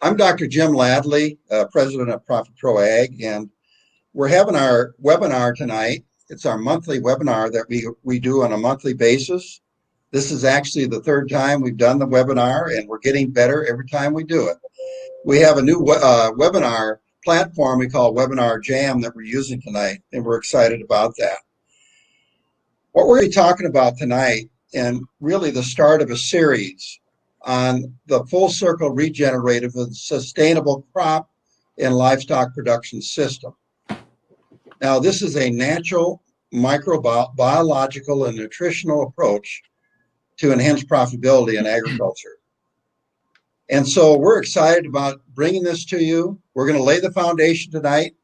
I'm Dr. Jim Ladley, president of Profit Pro Ag, and we're having our webinar tonight. It's our monthly webinar that we do on a monthly basis. This is actually the third time we've done the webinar, and we're getting better every time we do it. We have a new webinar platform we call Webinar Jam that we're using tonight, and we're excited about that. What we're talking about tonight, and really the start of a series on the full circle regenerative and sustainable crop and livestock production system. Now, this is a natural, microbiological, and nutritional approach to enhance profitability in agriculture. And so we're excited about bringing this to you. We're going to lay the foundation tonight,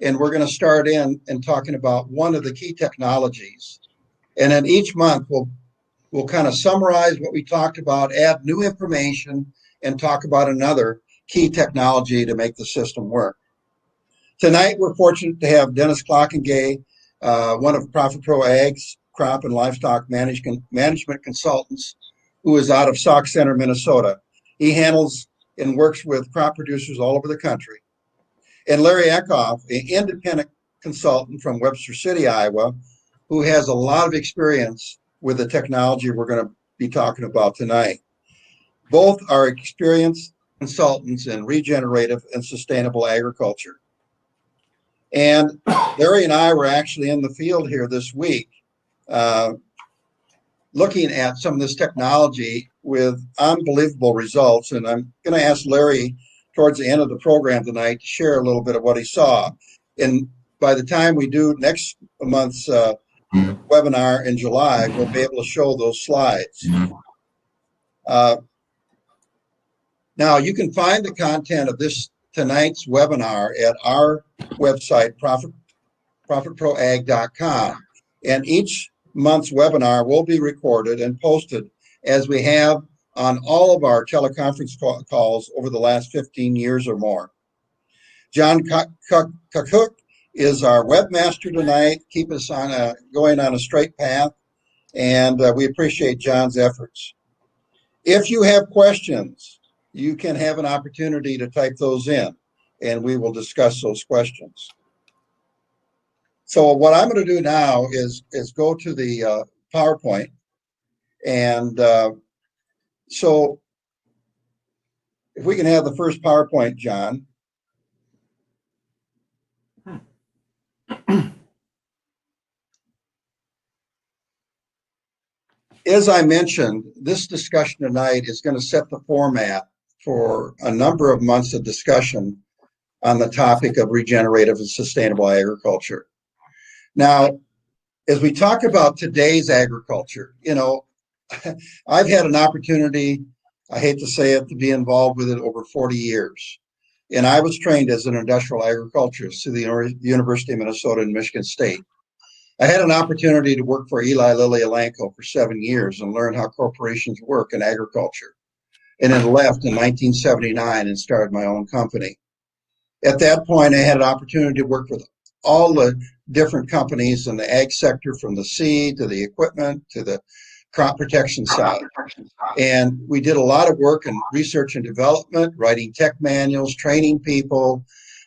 and we're going to start in talking about one of the key technologies. And then each month we'll kind of summarize what we talked about, add new information, and talk about another key technology to make the system work. Tonight, we're fortunate to have Dennis Clockengay, one of Profit Pro Ag's crop and livestock management consultants, who is out of Sauk Center, Minnesota. He handles and works with crop producers all over the country. And Larry Eckhoff, an independent consultant from Webster City, Iowa, who has a lot of experience with the technology we're going to be talking about tonight. Both are experienced consultants in regenerative and sustainable agriculture. And Larry and I were actually in the field here this week looking at some of this technology with unbelievable results. And I'm going to ask Larry towards the end of the program tonight to share a little bit of what he saw. And by the time we do next month's webinar in July, we'll be able to show those slides. Now, you can find the content of tonight's webinar at our website, profitproag.com. And each month's webinar will be recorded and posted, as we have on all of our teleconference calls over the last 15 years or more. John Cook is our webmaster tonight. Keep us on going on a straight path, and we appreciate John's efforts. If you have questions, you can have an opportunity to type those in, and we will discuss those questions. So what I'm going to do now is go to the PowerPoint, and so if we can have the first PowerPoint, John. As I mentioned, this discussion tonight is going to set the format for a number of months of discussion on the topic of regenerative and sustainable agriculture. Now, as we talk about today's agriculture, you know, I've had an opportunity, I hate to say it, to be involved with it over 40 years. And I was trained as an industrial agriculturist through the University of Minnesota and Michigan State. I had an opportunity to work for Eli Lilly Elanco for 7 years and learn how corporations work in agriculture. And then left in 1979 and started my own company. At that point, I had an opportunity to work with all the different companies in the ag sector, from the seed to the equipment to the crop protection side. And we did a lot of work in research and development, writing tech manuals, training people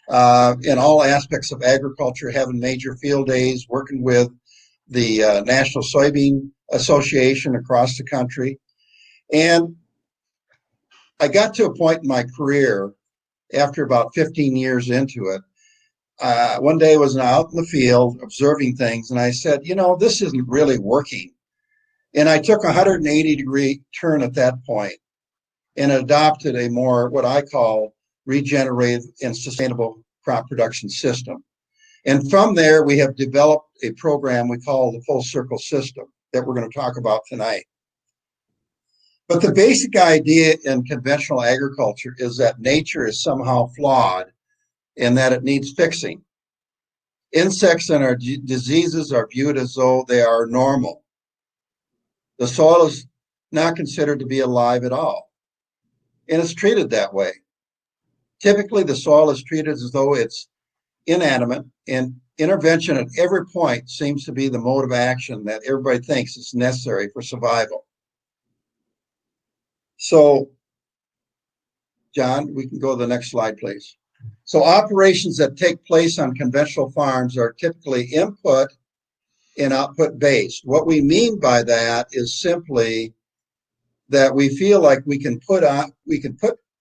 in all aspects of agriculture, having major field days, working with the National Soybean Association across the country. And I got to a point in my career, after about 15 years into it, one day I was out in the field observing things, and I said, you know, this isn't really working. And I took a 180-degree turn at that point and adopted a more, what I call, regenerative and sustainable crop production system. And from there, we have developed a program we call the Full Circle System that we're going to talk about tonight. But the basic idea in conventional agriculture is that nature is somehow flawed and that it needs fixing. Insects and our diseases are viewed as though they are normal. The soil is not considered to be alive at all, and it's treated that way. Typically, the soil is treated as though it's inanimate, and intervention at every point seems to be the mode of action that everybody thinks is necessary for survival. So John, we can go to the next slide, please. So operations that take place on conventional farms are typically input and output based. What we mean by that is simply that we feel like we can put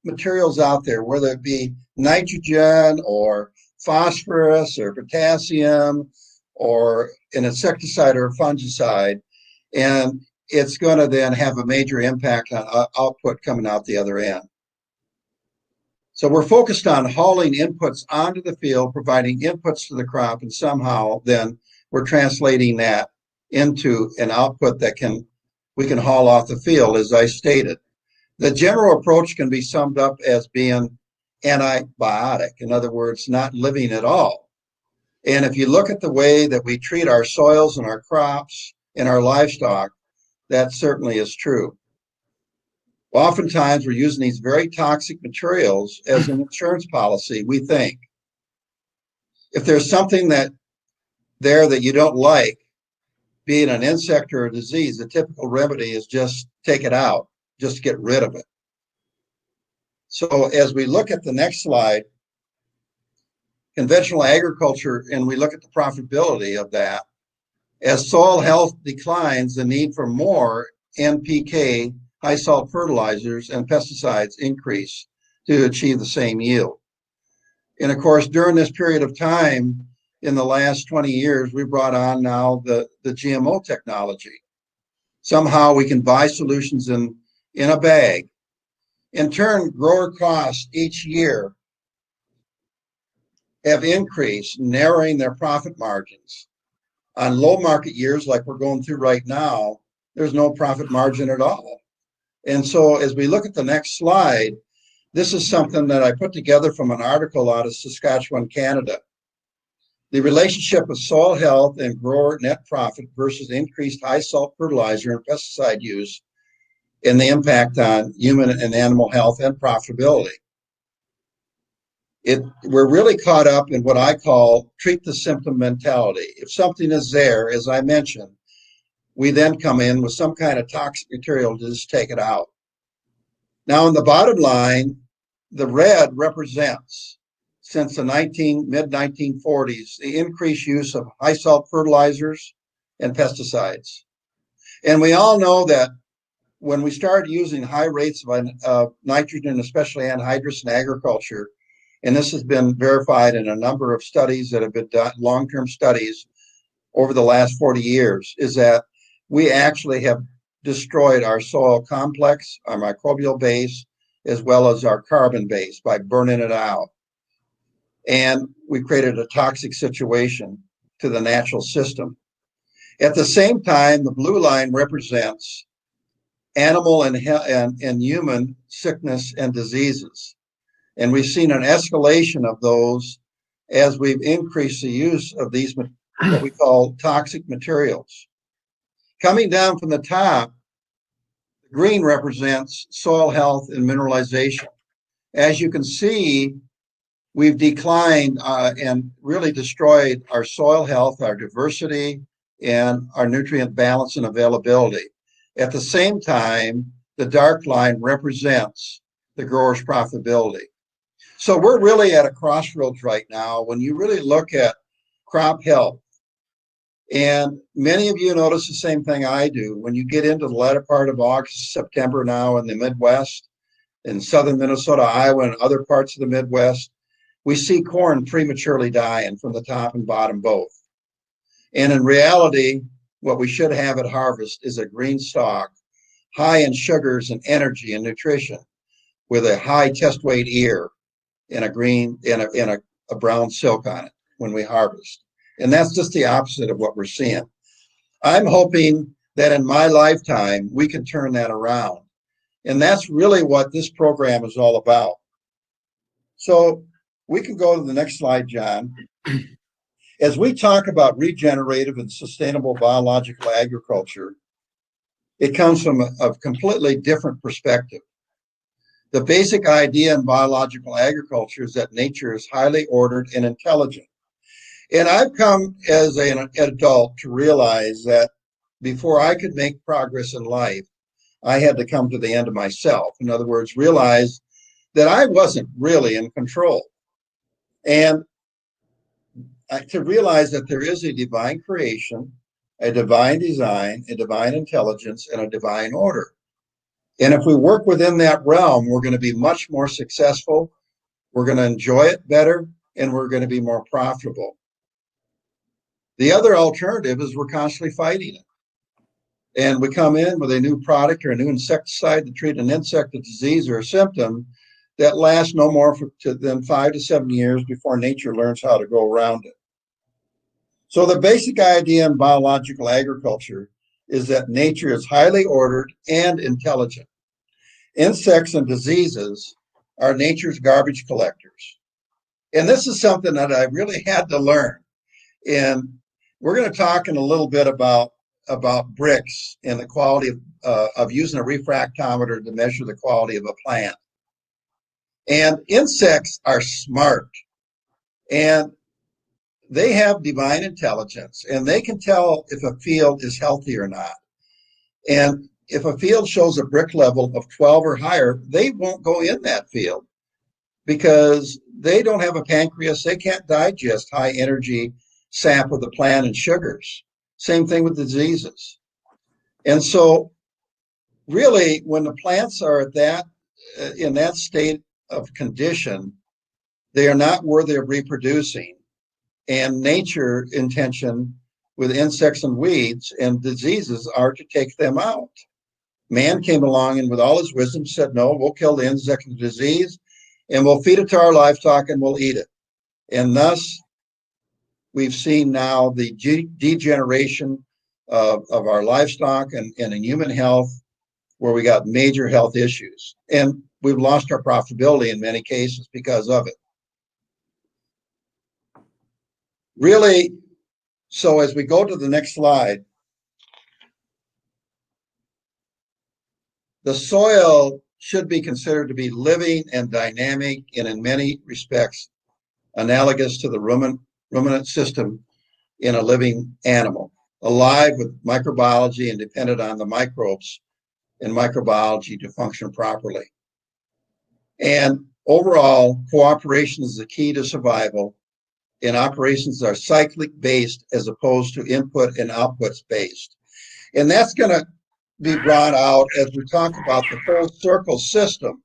materials out there, whether it be nitrogen or phosphorus or potassium or an insecticide or a fungicide, and it's going to then have a major impact on output coming out the other end. So we're focused on hauling inputs onto the field, providing inputs to the crop, and somehow then we're translating that into an output that we can haul off the field, as I stated. The general approach can be summed up as being antibiotic, in other words, not living at all. And if you look at the way that we treat our soils and our crops and our livestock, that certainly is true. Oftentimes, we're using these very toxic materials as an insurance policy, we think. If there's something that you don't like, be it an insect or a disease, the typical remedy is just take it out, just get rid of it. So as we look at the next slide, conventional agriculture, and we look at the profitability of that, as soil health declines, the need for more NPK, high salt fertilizers, and pesticides increase to achieve the same yield. And of course, during this period of time, in the last 20 years, we brought on now the GMO technology. Somehow we can buy solutions in a bag. In turn, grower costs each year have increased, narrowing their profit margins. On low market years like we're going through right now, there's no profit margin at all. And so as we look at the next slide, this is something that I put together from an article out of Saskatchewan, Canada. The relationship of soil health and grower net profit versus increased high salt fertilizer and pesticide use and the impact on human and animal health and profitability. We're really caught up in what I call treat the symptom mentality. If something is there, as I mentioned, we then come in with some kind of toxic material to just take it out. Now, in the bottom line, the red represents, since the mid-1940s, the increased use of high salt fertilizers and pesticides. And we all know that when we started using high rates of nitrogen, especially anhydrous in agriculture, and this has been verified in a number of studies that have been done, long-term studies over the last 40 years, is that we actually have destroyed our soil complex, our microbial base, as well as our carbon base by burning it out. And we created a toxic situation to the natural system. At the same time, the blue line represents animal and human sickness and diseases. And we've seen an escalation of those as we've increased the use of these, what we call toxic materials. Coming down from the top, the green represents soil health and mineralization. As you can see, we've declined and really destroyed our soil health, our diversity, and our nutrient balance and availability. At the same time, the dark line represents the grower's profitability. So we're really at a crossroads right now when you really look at crop health. And many of you notice the same thing I do. When you get into the latter part of August, September now in the Midwest, in southern Minnesota, Iowa, and other parts of the Midwest, we see corn prematurely dying from the top and bottom both. And in reality, what we should have at harvest is a green stalk, high in sugars and energy and nutrition, with a high test weight ear and a brown silk on it when we harvest. And that's just the opposite of what we're seeing. I'm hoping that in my lifetime, we can turn that around. And that's really what this program is all about. So we can go to the next slide, John. As we talk about regenerative and sustainable biological agriculture, it comes from a completely different perspective. The basic idea in biological agriculture is that nature is highly ordered and intelligent. And I've come as an adult to realize that before I could make progress in life, I had to come to the end of myself. In other words, realize that I wasn't really in control. And to realize that there is a divine creation, a divine design, a divine intelligence, and a divine order. And if we work within that realm, we're going to be much more successful, we're going to enjoy it better, and we're going to be more profitable. The other alternative is we're constantly fighting it. And we come in with a new product or a new insecticide to treat an insect, a disease, or a symptom that lasts no more than 5 to 7 years before nature learns how to go around it. So the basic idea in biological agriculture is that nature is highly ordered and intelligent. Insects and diseases are nature's garbage collectors. And this is something that I really had to learn. And we're going to talk in a little bit about bricks and the quality of using a refractometer to measure the quality of a plant. And insects are smart, and they have divine intelligence, and they can tell if a field is healthy or not. And if a field shows a brick level of 12 or higher, they won't go in that field because they don't have a pancreas. They can't digest high energy sap of the plant and sugars. Same thing with diseases. And so really, when the plants are at that in that state of condition, they are not worthy of reproducing. And nature intention with insects and weeds and diseases are to take them out. Man came along and with all his wisdom said, no, we'll kill the insect and disease and we'll feed it to our livestock and we'll eat it. And thus, we've seen now the degeneration of our livestock and in human health, where we got major health issues. And we've lost our profitability in many cases because of it. Really, so as we go to the next slide, the soil should be considered to be living and dynamic and in many respects analogous to the ruminant system in a living animal, alive with microbiology and dependent on the microbes and microbiology to function properly. And overall, cooperation is the key to survival, and operations are cyclic based as opposed to input and outputs based. And that's going to be brought out as we talk about the full circle system.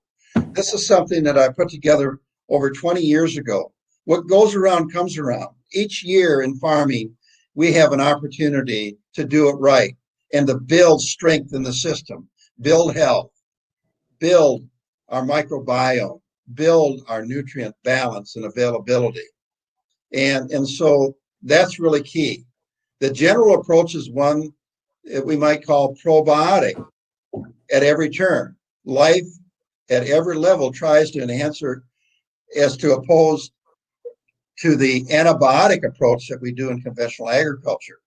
This is something that I put together over 20 years ago. What goes around comes around. Each year in farming, we have an opportunity to do it right and to build strength in the system, build health, build our microbiome, build our nutrient balance and availability. And so that's really key. The general approach is one that we might call probiotic at every turn. Life at every level tries to enhance her as to oppose to the antibiotic approach that we do in conventional agriculture.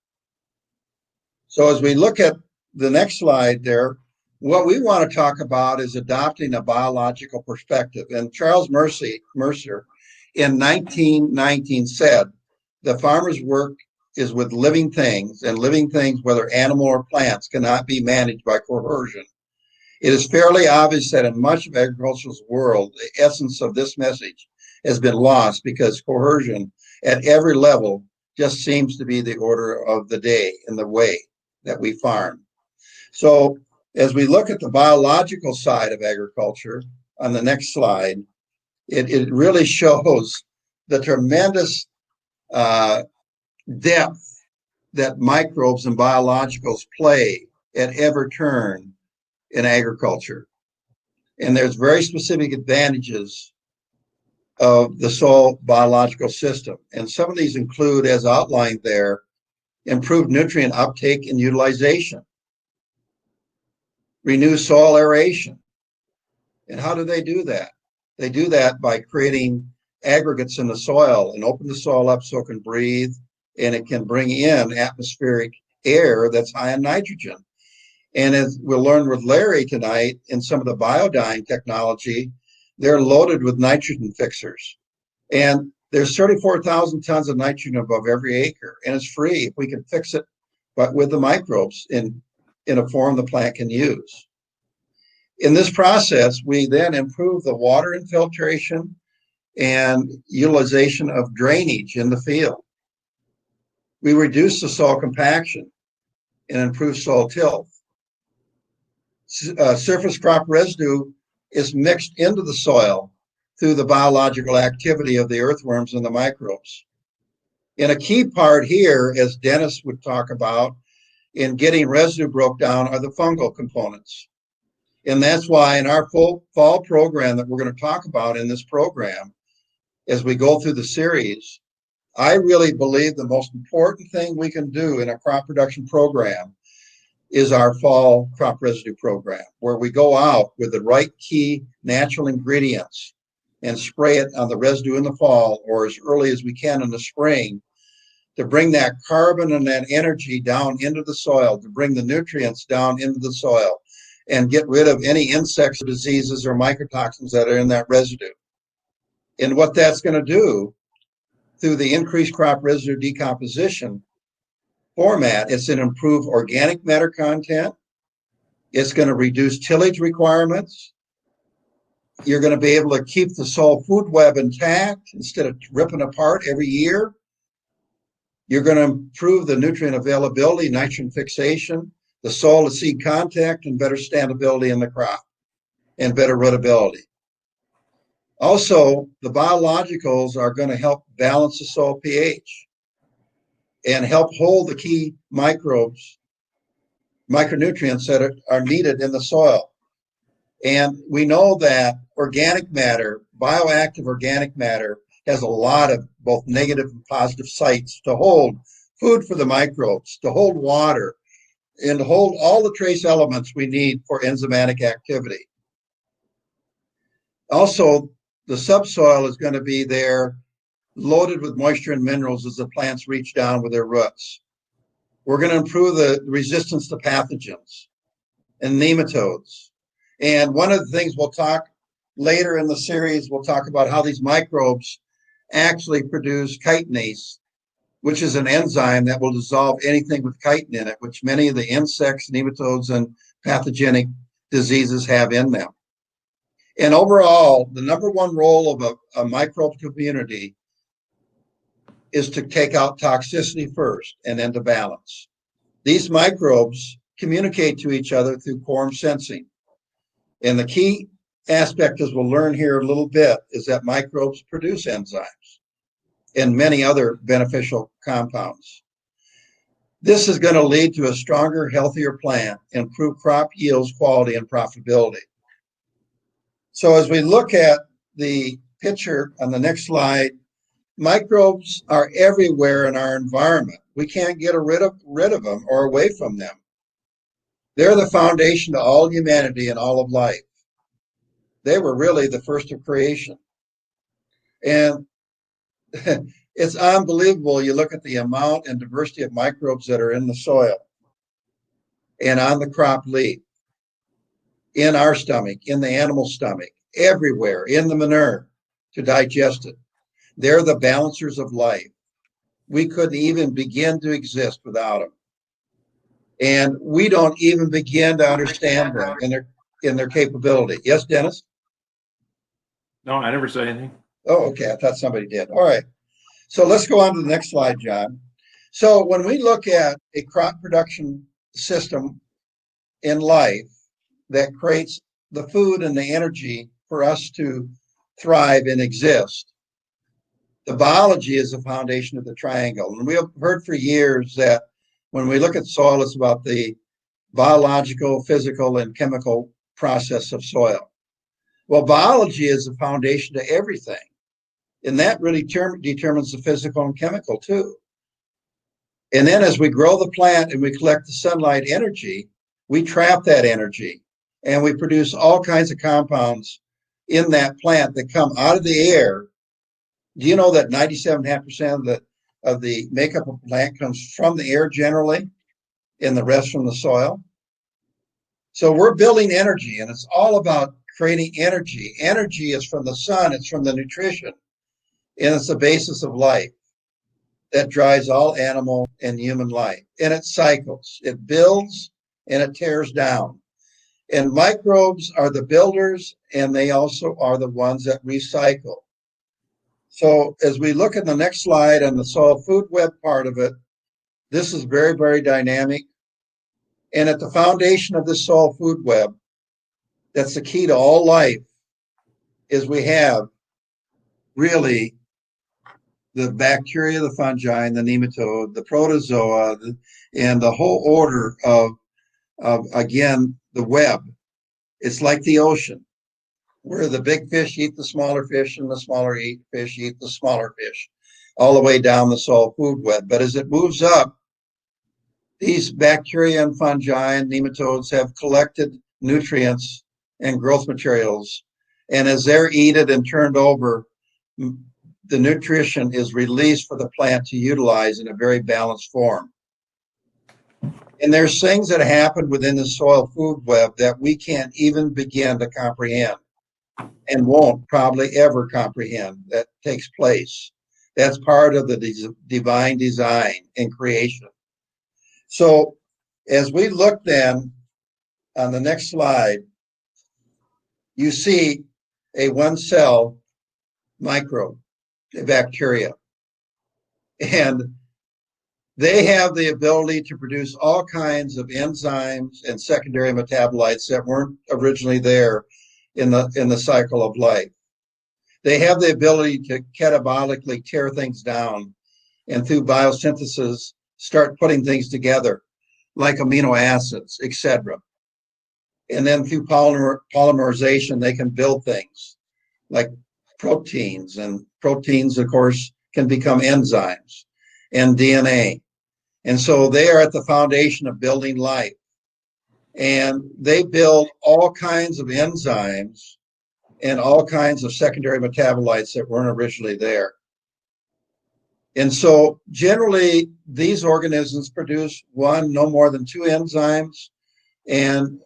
So as we look at the next slide there, what we want to talk about is adopting a biological perspective. And Charles Mercer in 1919 said, the farmer's work is with living things, and living things, whether animal or plants, cannot be managed by coercion. It is fairly obvious that in much of agriculture's world, the essence of this message has been lost because coercion at every level just seems to be the order of the day in the way that we farm. So as we look at the biological side of agriculture on the next slide, it really shows the tremendous depth that microbes and biologicals play at every turn in agriculture. And there's very specific advantages of the soil biological system. And some of these include, as outlined there, improved nutrient uptake and utilization, renew soil aeration. And how do they do that? They do that by creating aggregates in the soil and open the soil up so it can breathe, and it can bring in atmospheric air that's high in nitrogen. And as we'll learn with Larry tonight, in some of the biodyne technology, they're loaded with nitrogen fixers. And there's 34,000 tons of nitrogen above every acre, and it's free if we can fix it, but with the microbes in a form the plant can use. In this process, we then improve the water infiltration and utilization of drainage in the field. We reduce the soil compaction and improve soil tilth. Surface crop residue is mixed into the soil through the biological activity of the earthworms and the microbes. And a key part here, as Dennis would talk about, in getting residue broke down are the fungal components. And that's why in our fall program that we're going to talk about in this program, as we go through the series, I really believe the most important thing we can do in a crop production program is our fall crop residue program, where we go out with the right key natural ingredients and spray it on the residue in the fall or as early as we can in the spring to bring that carbon and that energy down into the soil, to bring the nutrients down into the soil and get rid of any insects, diseases, or mycotoxins that are in that residue. And what that's going to do through the increased crop residue decomposition format, it's going to improve organic matter content. It's going to reduce tillage requirements. You're going to be able to keep the soil food web intact instead of ripping apart every year. You're going to improve the nutrient availability, nitrogen fixation, the soil to seed contact, and better standability in the crop and better rootability. Also, the biologicals are going to help balance the soil pH and help hold the key microbes, micronutrients that are needed in the soil. And we know that organic matter, bioactive organic matter, has a lot of both negative and positive sites to hold food for the microbes, to hold water, and to hold all the trace elements we need for enzymatic activity. Also, the subsoil is going to be there loaded with moisture and minerals as the plants reach down with their roots. We're going to improve the resistance to pathogens and nematodes. And one of the things we'll talk later in the series, we'll talk about how these microbes actually produce chitinase, which is an enzyme that will dissolve anything with chitin in it, which many of the insects, nematodes, and pathogenic diseases have in them. And overall, the number one role of a microbe community is to take out toxicity first and then to balance. These microbes communicate to each other through quorum sensing. And the key aspect, as we'll learn here a little bit, is that microbes produce enzymes and many other beneficial compounds. This is going to lead to a stronger, healthier plant, improve crop yields, quality, and profitability. So as we look at the picture on the next slide, microbes are everywhere in our environment. We can't get rid of them or away from them. They're the foundation to all humanity and all of life. They were really the first of creation. And it's unbelievable. You look at the amount and diversity of microbes that are in the soil and on the crop leaf, in our stomach, in the animal stomach, everywhere, in the manure to digest it. They're the balancers of life. We couldn't even begin to exist without them. And we don't even begin to understand them in their capability. Yes, Dennis? No, I never said anything. Oh, okay. I thought somebody did. All right. So let's go on to the next slide, John. So when we look at a crop production system in life that creates the food and the energy for us to thrive and exist, the biology is the foundation of the triangle. And we have heard for years that when we look at soil, it's about the biological, physical, and chemical process of soil. Well, biology is the foundation to everything. And that really determines the physical and chemical too. And then as we grow the plant and we collect the sunlight energy, we trap that energy and we produce all kinds of compounds in that plant that come out of the air. Do you know that 97.5% of the makeup of a plant comes from the air generally, and the rest from the soil? So we're building energy, and it's all about creating energy. Energy is from the sun, it's from the nutrition, and it's the basis of life that drives all animal and human life. And it cycles, it builds, and it tears down. And microbes are the builders, and they also are the ones that recycle. So as we look at the next slide on the soil food web part of it, this is very, very dynamic. And at the foundation of this soil food web, that's the key to all life, is we have really the bacteria, the fungi, and the nematode, the protozoa, and the whole order of again, the web. It's like the ocean, where the big fish eat the smaller fish and the smaller fish eat the smaller fish, all the way down the soil food web. But as it moves up, these bacteria and fungi and nematodes have collected nutrients and growth materials. And as they're eaten and turned over, the nutrition is released for the plant to utilize in a very balanced form. And there's things that happen within the soil food web that we can't even begin to comprehend and won't probably ever comprehend that takes place. That's part of the divine design and creation. So as we look then on the next slide, you see a one cell microbe, a bacteria. And they have the ability to produce all kinds of enzymes and secondary metabolites that weren't originally there in the cycle of life. They have the ability to catabolically tear things down and through biosynthesis start putting things together like amino acids, etc. And then through polymerization, they can build things like proteins, and proteins, of course, can become enzymes and DNA. And so they are at the foundation of building life. And they build all kinds of enzymes and all kinds of secondary metabolites that weren't originally there. And so generally, these organisms produce one, no more than two enzymes and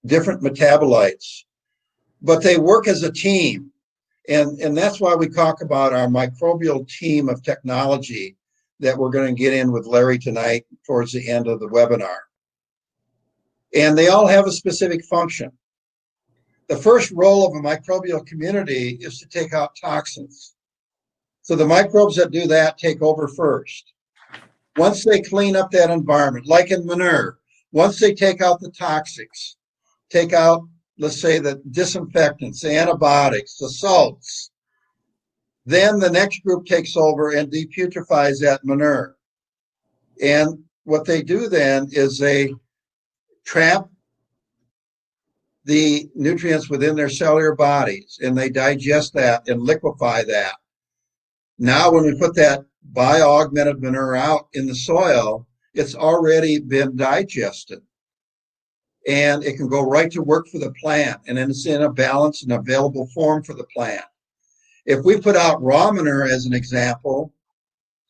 different metabolites. But they work as a team. And that's why we talk about our microbial team of technology that we're going to get in with Larry tonight towards the end of the webinar. And they all have a specific function. The first role of a microbial community is to take out toxins. So the microbes that do that take over first. Once they clean up that environment, like in manure, once they take out the toxics, take out, let's say, the disinfectants, the antibiotics, the salts, then the next group takes over and deputrifies that manure. And what they do then is they trap the nutrients within their cellular bodies and they digest that and liquefy that. Now, when we put that bio-augmented manure out in the soil, it's already been digested. And it can go right to work for the plant, and then it's in a balanced and available form for the plant. If we put out raw manure as an example,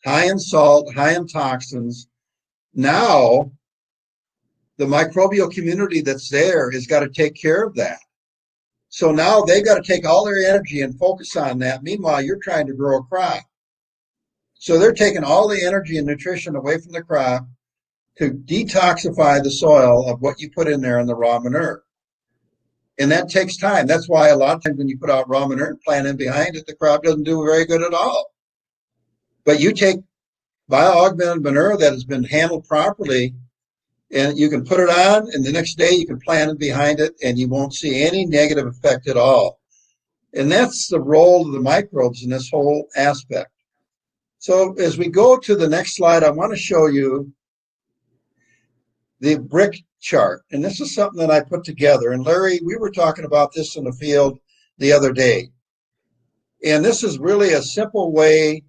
high in salt, high in toxins, now the microbial community that's there has got to take care of that. So now they've got to take all their energy and focus on that. Meanwhile, you're trying to grow a crop. So they're taking all the energy and nutrition away from the crop to detoxify the soil of what you put in there in the raw manure. And that takes time. That's why a lot of times when you put out raw manure and plant in behind it, the crop doesn't do very good at all. But you take bio-augmented manure that has been handled properly, and you can put it on, and the next day you can plant it behind it, and you won't see any negative effect at all. And that's the role of the microbes in this whole aspect. So as we go to the next slide, I want to show you the brick chart. And this is something that I put together. And Larry, we were talking about this in the field the other day. And this is really a simple way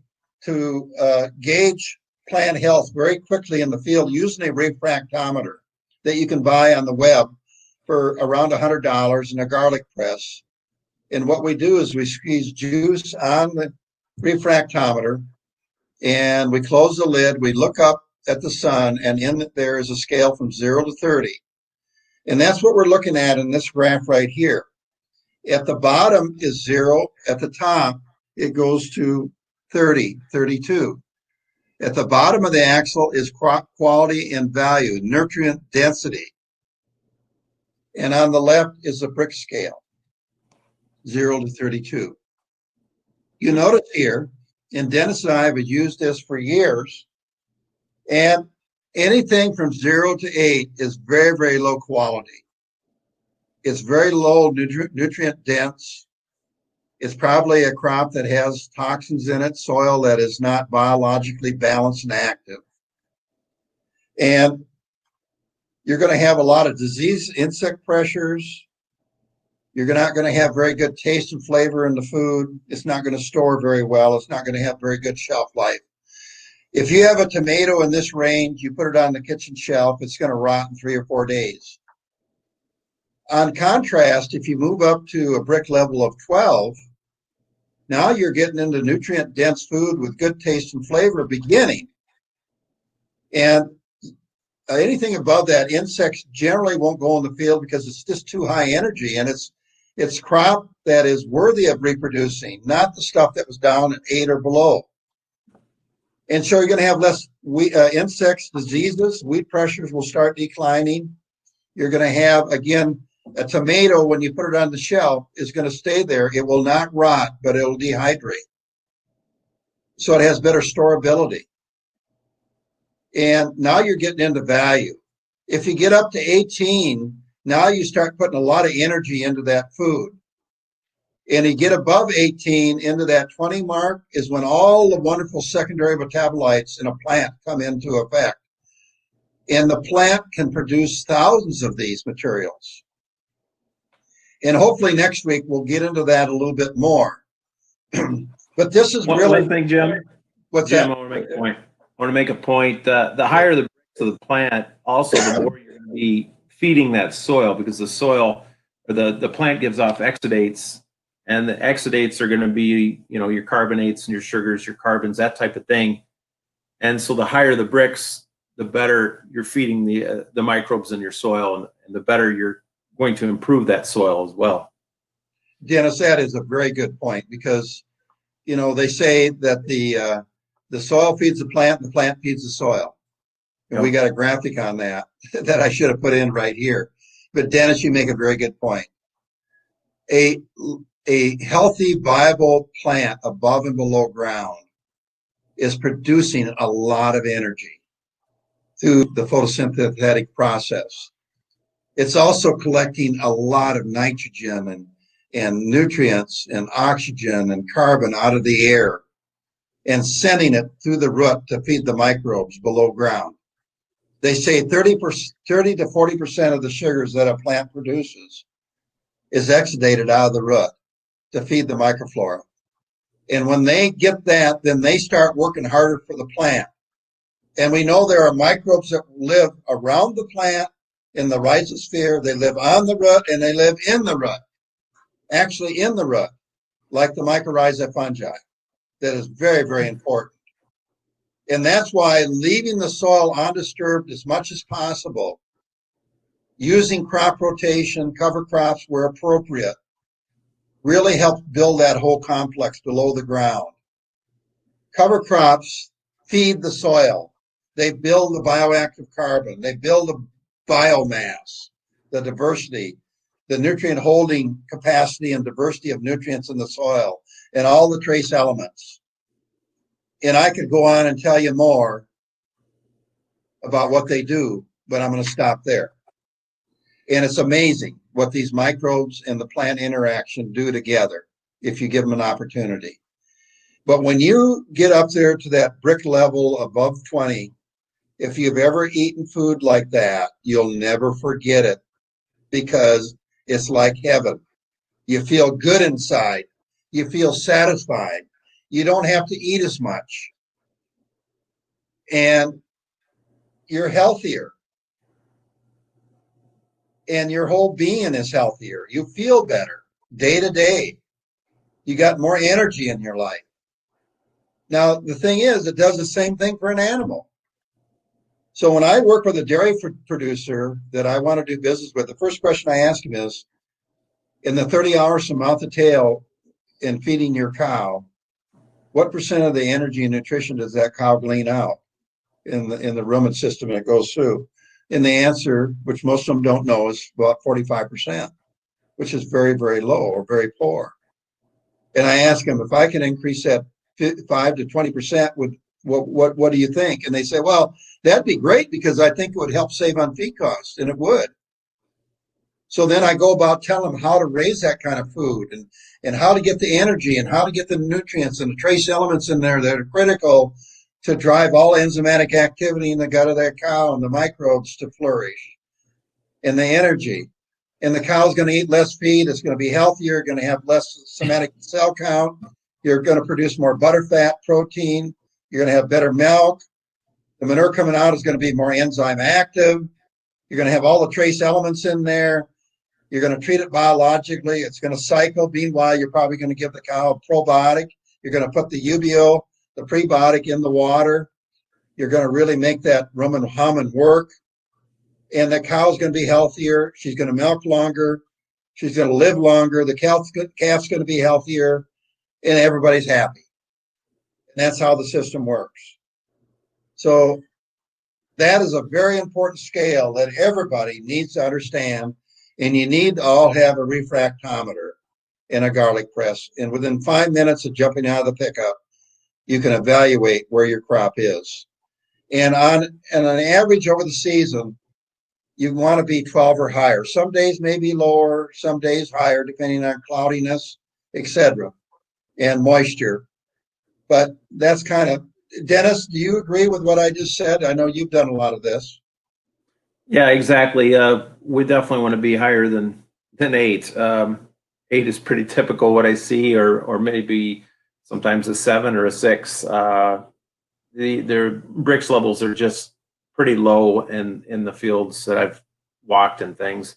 to gauge plant health very quickly in the field using a refractometer that you can buy on the web for around $100 in a garlic press. And what we do is we squeeze juice on the refractometer and we close the lid, we look up at the sun, and in it there is a scale from 0 to 30. And that's what we're looking at in this graph right here. At the bottom is 0. At the top, it goes to 30, 32. At the bottom of the axle is crop quality and value, nutrient density. And on the left is a brick scale, 0 to 32. You notice here, and Dennis and I have used this for years, and anything from 0 to 8 is very, very low quality. It's very low nutrient dense. It's probably a crop that has toxins in it, soil that is not biologically balanced and active. And you're going to have a lot of disease, insect pressures. You're not going to have very good taste and flavor in the food. It's not going to store very well. It's not going to have very good shelf life. If you have a tomato in this range, you put it on the kitchen shelf, it's going to rot in 3 or 4 days. On contrast, if you move up to a brick level of 12, now you're getting into nutrient-dense food with good taste and flavor beginning. And anything above that, insects generally won't go in the field because it's just too high energy, and it's crop that is worthy of reproducing, not the stuff that was down at 8 or below. And so you're going to have less insects, diseases, weed pressures will start declining. You're going to have, again, a tomato, when you put it on the shelf, is going to stay there. It will not rot, but it'll dehydrate. So it has better storability. And now you're getting into value. If you get up to 18, now you start putting a lot of energy into that food. And you get above 18 into that 20 mark is when all the wonderful secondary metabolites in a plant come into effect. And the plant can produce thousands of these materials. And hopefully next week we'll get into that a little bit more. But this is really one thing, Jim. What's Jim, that? I want to make a point. I want to make a point. The higher the bricks of the plant, also the more you're going to be feeding that soil, because the soil or the plant gives off exudates, and the exudates are going to be, you know, your carbonates and your sugars, your carbons, that type of thing. And so the higher the bricks, the better you're feeding the microbes in your soil, and the better you're going to improve that soil as well. Dennis, that is a very good point, because, you know, they say that the soil feeds the plant feeds the soil. And we got a graphic on that that I should have put in right here. But Dennis, you make a very good point. A healthy, viable plant above and below ground is producing a lot of energy through the photosynthetic process. It's also collecting a lot of nitrogen and nutrients and oxygen and carbon out of the air and sending it through the root to feed the microbes below ground. They say 30 to 40% of the sugars that a plant produces is exudated out of the root to feed the microflora. And when they get that, then they start working harder for the plant. And we know there are microbes that live around the plant in the rhizosphere. They live on the root and they live in the root, actually in the root, like the mycorrhizae fungi. That is very, very important. And that's why leaving the soil undisturbed as much as possible, using crop rotation, cover crops where appropriate, really helps build that whole complex below the ground. Cover crops feed the soil. They build the bioactive carbon. They build the biomass, the diversity, the nutrient holding capacity and diversity of nutrients in the soil, and all the trace elements. And I could go on and tell you more about what they do, but I'm going to stop there. And it's amazing what these microbes and the plant interaction do together if you give them an opportunity. But when you get up there to that brick level above 20, if you've ever eaten food like that, you'll never forget it, because it's like heaven. You feel good inside. You feel satisfied. You don't have to eat as much. And you're healthier. And your whole being is healthier. You feel better day to day. You got more energy in your life. Now, the thing is, it does the same thing for an animal. So when I work with a dairy producer that I want to do business with, the first question I ask him is, in the 30 hours from mouth to tail in feeding your cow, what percent of the energy and nutrition does that cow glean out in the rumen system it goes through? And the answer, which most of them don't know, is about 45%, which is very, very low or very poor. And I ask them, if I can increase that 5 to 20%, what do you think? And they say, well, that'd be great because I think it would help save on feed costs, and it would. So then I go about telling them how to raise that kind of food and how to get the energy and how to get the nutrients and the trace elements in there that are critical to drive all enzymatic activity in the gut of that cow and the microbes to flourish and the energy. And the cow's going to eat less feed. It's going to be healthier, going to have less somatic cell count. You're going to produce more butterfat, protein. You're going to have better milk. The manure coming out is going to be more enzyme active. You're going to have all the trace elements in there. You're going to treat it biologically. It's going to cycle. Meanwhile, you're probably going to give the cow a probiotic. You're going to put the UBO, the prebiotic, in the water. You're going to really make that rumen hum and work. And the cow's going to be healthier. She's going to milk longer. She's going to live longer. The calf's going to be healthier, and everybody's happy. And that's how the system works. So that is a very important scale that everybody needs to understand. And you need to all have a refractometer in a garlic press. And within 5 minutes of jumping out of the pickup, you can evaluate where your crop is. And on an average over the season, you want to be 12 or higher. Some days may be lower, some days higher, depending on cloudiness, etc., and moisture. But that's kind of, Dennis, do you agree with what I just said? I know you've done a lot of this. Yeah, exactly. We definitely want to be higher than 8. 8 is pretty typical what I see, or maybe sometimes a 7 or a 6. Their Brix levels are just pretty low in the fields that I've walked and things.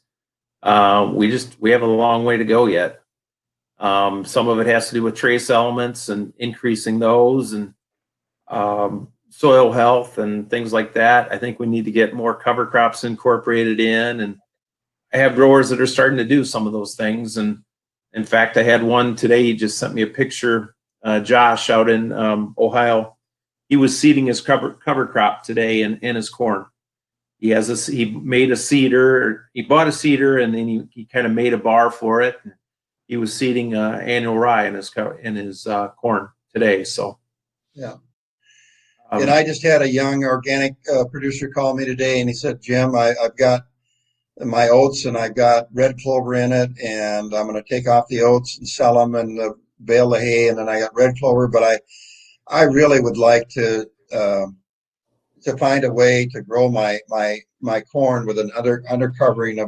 We have a long way to go yet. Some of it has to do with trace elements and increasing those, and soil health and things like that. I think we need to get more cover crops incorporated in, and I have growers that are starting to do some of those things. And in fact, I had one today. He just sent me a picture. Josh out in Ohio, he was seeding his cover crop today in his corn. He made a seeder. He bought a seeder, and then he kind of made a bar for it. He was seeding annual rye in his corn today. So yeah. And I just had a young organic producer call me today, and he said, Jim, I've got my oats and I've got red clover in it, and I'm going to take off the oats and sell them and bale the hay, and then I got red clover, but I really would like to find a way to grow my corn with an undercovering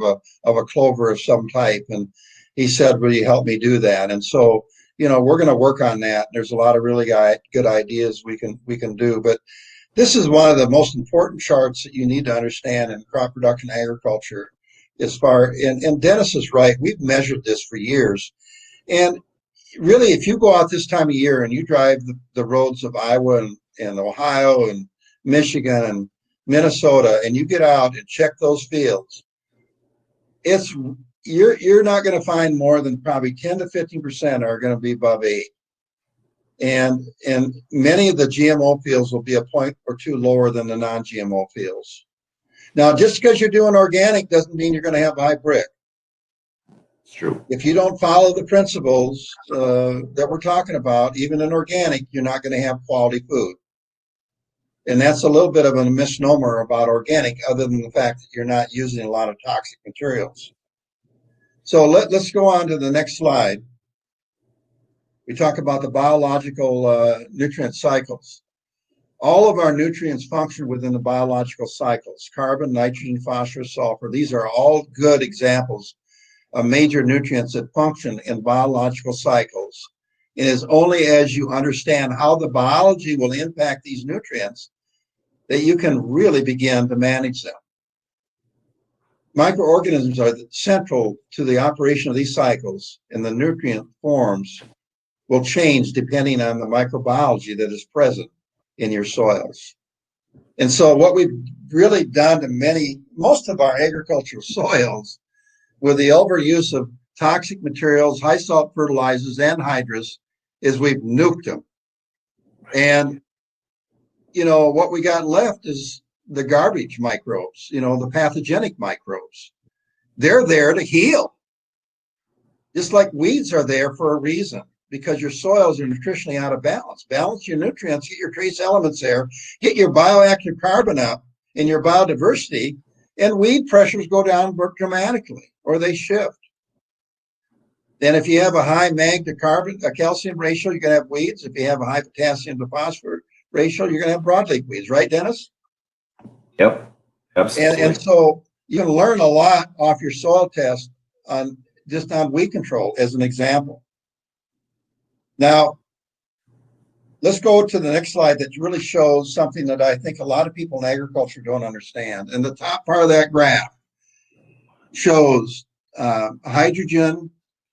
of a clover of some type. And he said, will you help me do that? And so, we're going to work on that. There's a lot of really good ideas we can do, but this is one of the most important charts that you need to understand in crop production agriculture. And Dennis is right. We've measured this for years. And really, if you go out this time of year and you drive the roads of Iowa and Ohio and Michigan and Minnesota, and you get out and check those fields, you're not going to find more than probably 10 to 15% are going to be above 8. And many of the GMO fields will be a point or two lower than the non-GMO fields. Now, just because you're doing organic doesn't mean you're going to have high Brix. it's true. If you don't follow the principles that we're talking about, even in organic, you're not going to have quality food. And that's a little bit of a misnomer about organic, other than the fact that you're not using a lot of toxic materials. So let's go on to the next slide. We talk about the biological nutrient cycles. All of our nutrients function within the biological cycles: carbon, nitrogen, phosphorus, sulfur. These are all good examples of major nutrients that function in biological cycles. It is only as you understand how the biology will impact these nutrients that you can really begin to manage them. Microorganisms are central to the operation of these cycles, and the nutrient forms will change depending on the microbiology that is present in your soils. And so what we've really done to most of our agricultural soils, with the overuse of toxic materials, high salt fertilizers, anhydrous, is we've nuked them. And what we got left is the garbage microbes, the pathogenic microbes. They're there to heal. Just like weeds are there for a reason, because your soils are nutritionally out of balance. Balance your nutrients, get your trace elements there, get your bioactive carbon up and your biodiversity, and weed pressures go down dramatically, or they shift. Then if you have a high mag to carbon, a calcium ratio, you're going to have weeds. If you have a high potassium to phosphorus ratio, you're going to have broadleaf weeds, right, Dennis? Yep, absolutely. And so you can learn a lot off your soil test just on weed control as an example. Now, let's go to the next slide that really shows something that I think a lot of people in agriculture don't understand. And the top part of that graph shows hydrogen.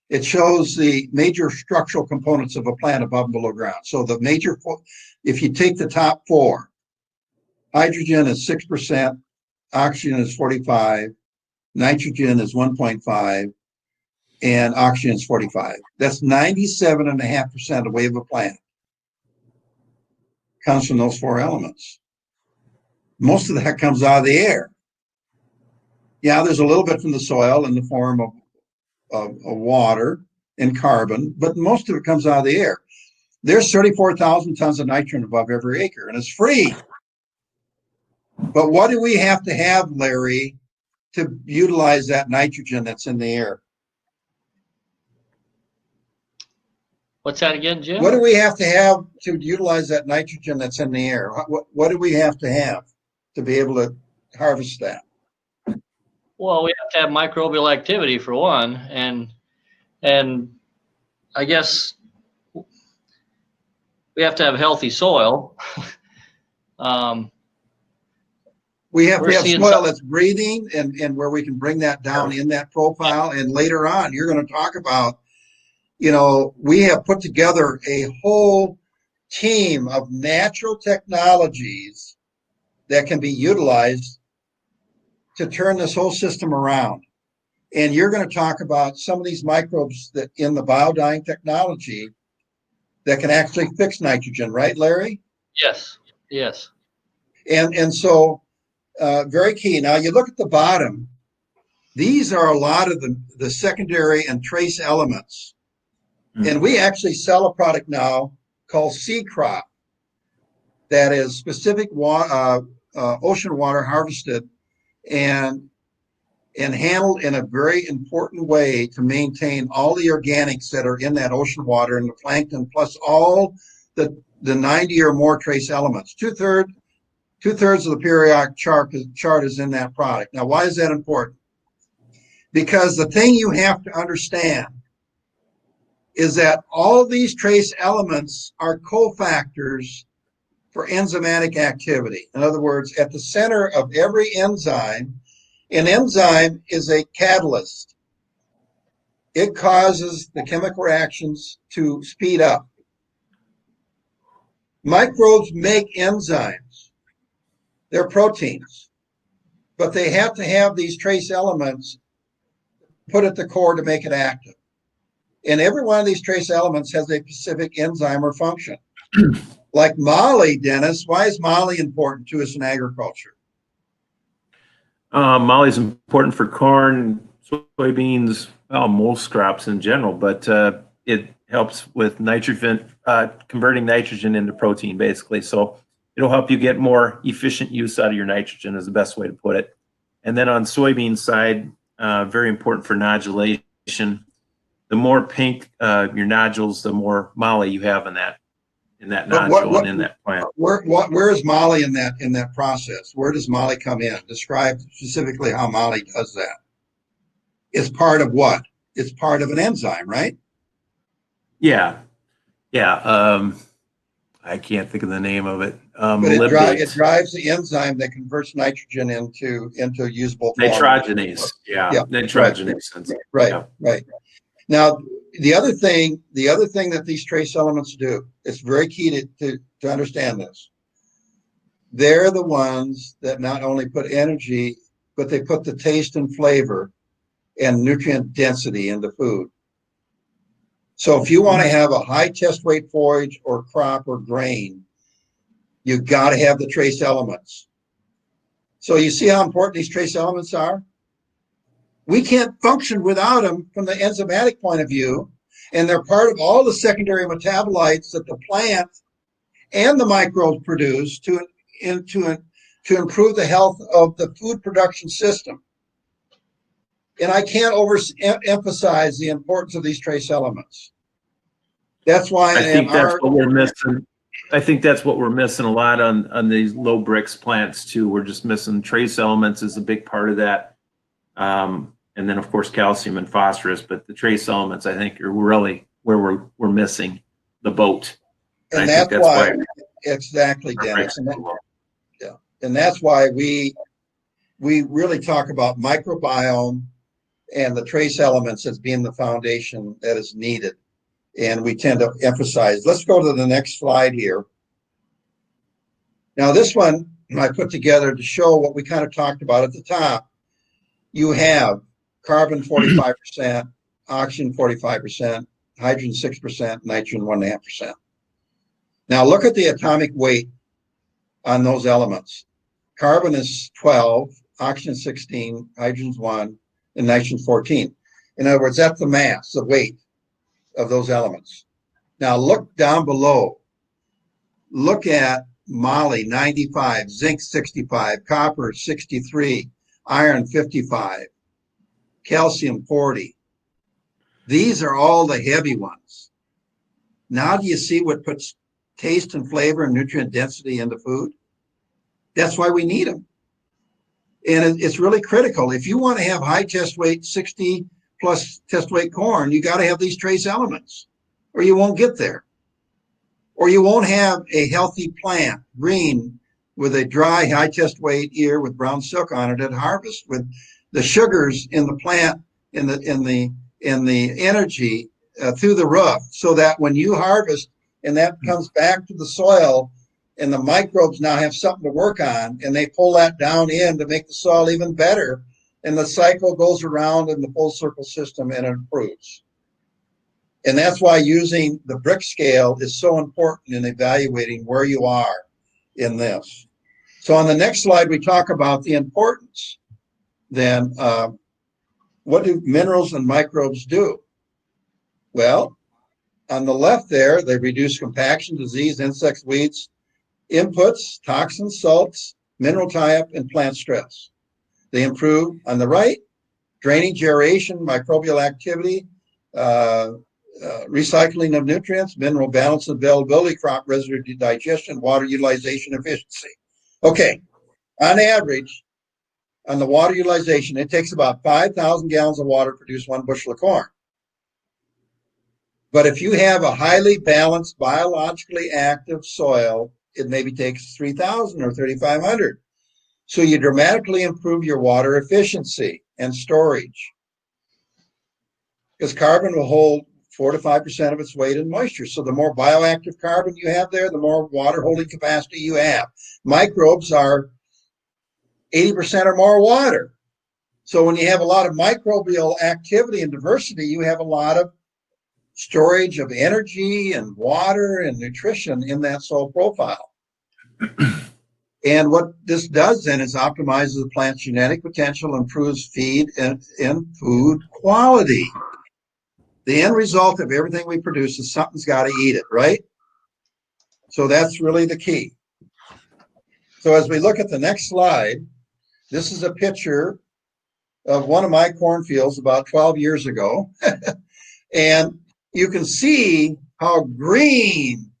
It shows the major structural components of a plant above and below ground. So the major, if you take the top four, hydrogen is 6%, oxygen is 45%, nitrogen is 1.5%, and oxygen is 45%. That's 97.5% of the weight of a plant comes from those four elements. Most of that comes out of the air. Yeah, there's a little bit from the soil in the form of water and carbon, but most of it comes out of the air. There's 34,000 tons of nitrogen above every acre, and it's free. But what do we have to have, Larry, to utilize that nitrogen that's in the air? What's that again, Jim? What do we have to utilize that nitrogen that's in the air? What do we have to be able to harvest that? Well, we have to have microbial activity for one, and I guess we have to have healthy soil. We have to have soil that's breathing and where we can bring that down in that profile. And later on, you're going to talk about, we have put together a whole team of natural technologies that can be utilized to turn this whole system around. And you're going to talk about some of these microbes that in the biodying technology that can actually fix nitrogen, right, Larry? Yes. And so very key. Now you look at the bottom, these are a lot of the secondary and trace elements. And we actually sell a product now called Sea Crop that is specific ocean water harvested and handled in a very important way to maintain all the organics that are in that ocean water and the plankton, plus all the 90 or more trace elements. Two-thirds of the periodic chart is in that product. Now, why is that important? Because the thing you have to understand is that all these trace elements are cofactors for enzymatic activity. In other words, at the center of every enzyme, an enzyme is a catalyst. It causes the chemical reactions to speed up. Microbes make enzymes. They're proteins, but they have to have these trace elements put at the core to make it active. And every one of these trace elements has a specific enzyme or function. Like moly, Dennis, why is moly important to us in agriculture? Moly is important for corn, soybeans, most crops in general, but it helps with nitrogen, converting nitrogen into protein, basically. So it'll help you get more efficient use out of your nitrogen is the best way to put it. And then on soybean side, very important for nodulation. The more pink your nodules, the more moly you have in that nodule and in that plant. Where is moly in that process? Where does moly come in? Describe specifically how moly does that. It's part of what? It's part of an enzyme, right? Yeah. I can't think of the name of it. But it drives the enzyme that converts nitrogen into usable form. Nitrogenase. Yeah. Nitrogenase. Right. Now, the other thing that these trace elements do, it's very key to understand this. They're the ones that not only put energy, but they put the taste and flavor and nutrient density into food. So if you want to have a high test weight forage or crop or grain, you've got to have the trace elements. So you see how important these trace elements are? We can't function without them from the enzymatic point of view, and they're part of all the secondary metabolites that the plant and the microbes produce to improve the health of the food production system. And I can't emphasize the importance of these trace elements. That's why I think that's what we're missing. I think that's what we're missing a lot on these low Brix plants too. We're just missing trace elements is a big part of that. And then of course calcium and phosphorus, but the trace elements I think are really where we're missing the boat. And that's why exactly, Dennis. And that's why we really talk about microbiome and the trace elements as being the foundation that is needed. And we tend to emphasize. Let's go to the next slide here. Now, this one I put together to show what we kind of talked about at the top. You have carbon 45%, oxygen 45%, hydrogen 6%, nitrogen 1.5%. Now, look at the atomic weight on those elements. Carbon is 12, oxygen 16, hydrogen's 1, and nitrogen 14. In other words, that's the mass, the weight of those elements. Now look down below. Look at moly 95, zinc 65, copper 63, iron 55, calcium 40. These are all the heavy ones. Now do you see what puts taste and flavor and nutrient density into food? That's why we need them. And it's really critical. If you want to have high test weight, 60 plus test weight corn, you got to have these trace elements or you won't get there. Or you won't have a healthy plant, green, with a dry high test weight ear with brown silk on it at harvest, with the sugars in the plant, in the energy through the roof, so that when you harvest and that comes back to the soil, and the microbes now have something to work on, and they pull that down in to make the soil even better, and the cycle goes around in the full circle system and it improves. And that's why using the Brix scale is so important in evaluating where you are in this. So on the next slide, we talk about the importance. Then what do minerals and microbes do? Well, on the left there, they reduce compaction, disease, insects, weeds, inputs, toxins, salts, mineral tie-up, and plant stress. They improve, on the right, drainage, aeration, microbial activity, recycling of nutrients, mineral balance and availability, crop residue digestion, water utilization efficiency. Okay, on average, on the water utilization, it takes about 5,000 gallons of water to produce 1 bushel of corn. But if you have a highly balanced, biologically active soil, it maybe takes 3,000 or 3,500. So you dramatically improve your water efficiency and storage. Because carbon will hold 4 to 5% of its weight in moisture. So the more bioactive carbon you have there, the more water holding capacity you have. Microbes are 80% or more water. So when you have a lot of microbial activity and diversity, you have a lot of storage of energy and water and nutrition in that soil profile. And what this does then is optimizes the plant's genetic potential, improves feed and food quality. The end result of everything we produce is something's got to eat it, right? So that's really the key. So as we look at the next slide, this is a picture of one of my cornfields about 12 years ago. And you can see how green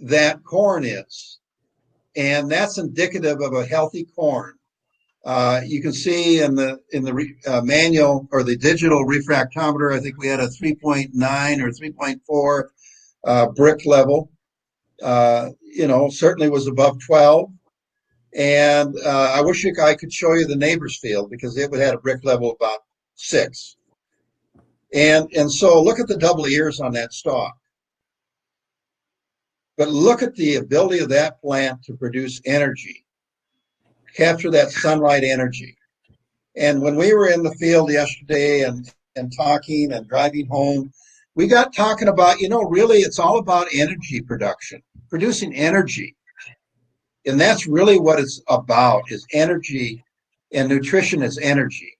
that corn is. And that's indicative of a healthy corn. You can see in the manual or the digital refractometer, I think we had a 3.9 or 3.4 Brix level. Certainly was above 12. And I wish I could show you the neighbor's field because it would have a Brix level of about 6. And so look at the double ears on that stalk. But look at the ability of that plant to produce energy, capture that sunlight energy. And when we were in the field yesterday and talking and driving home, we got talking about, really it's all about energy production, producing energy. And that's really what it's about, is energy, and nutrition is energy.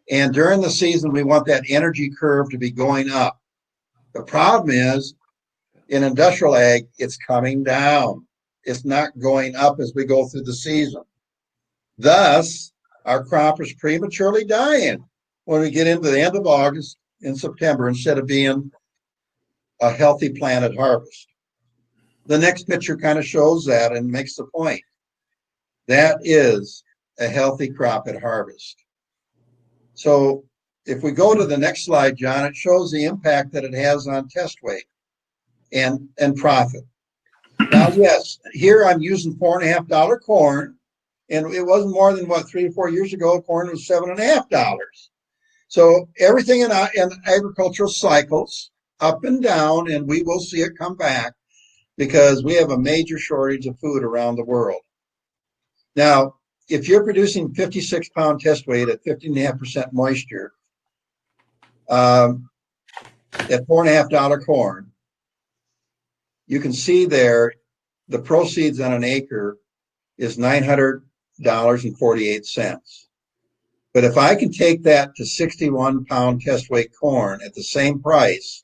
And during the season, we want that energy curve to be going up. The problem is, in industrial ag, it's coming down. It's not going up as we go through the season. Thus, our crop is prematurely dying when we get into the end of August and September, instead of being a healthy plant at harvest. The next picture kind of shows that and makes the point. That is a healthy crop at harvest. So if we go to the next slide, John, it shows the impact that it has on test weight and profit. Now, yes, here I'm using $4.50 corn, and it wasn't more than, what, 3 or 4 years ago, corn was $7.50. So everything in agricultural cycles, up and down, and we will see it come back because we have a major shortage of food around the world. Now, if you're producing 56-pound test weight at 15.5% moisture, at $4.50 corn, you can see there the proceeds on an acre is $900.48. But if I can take that to 61-pound test weight corn at the same price,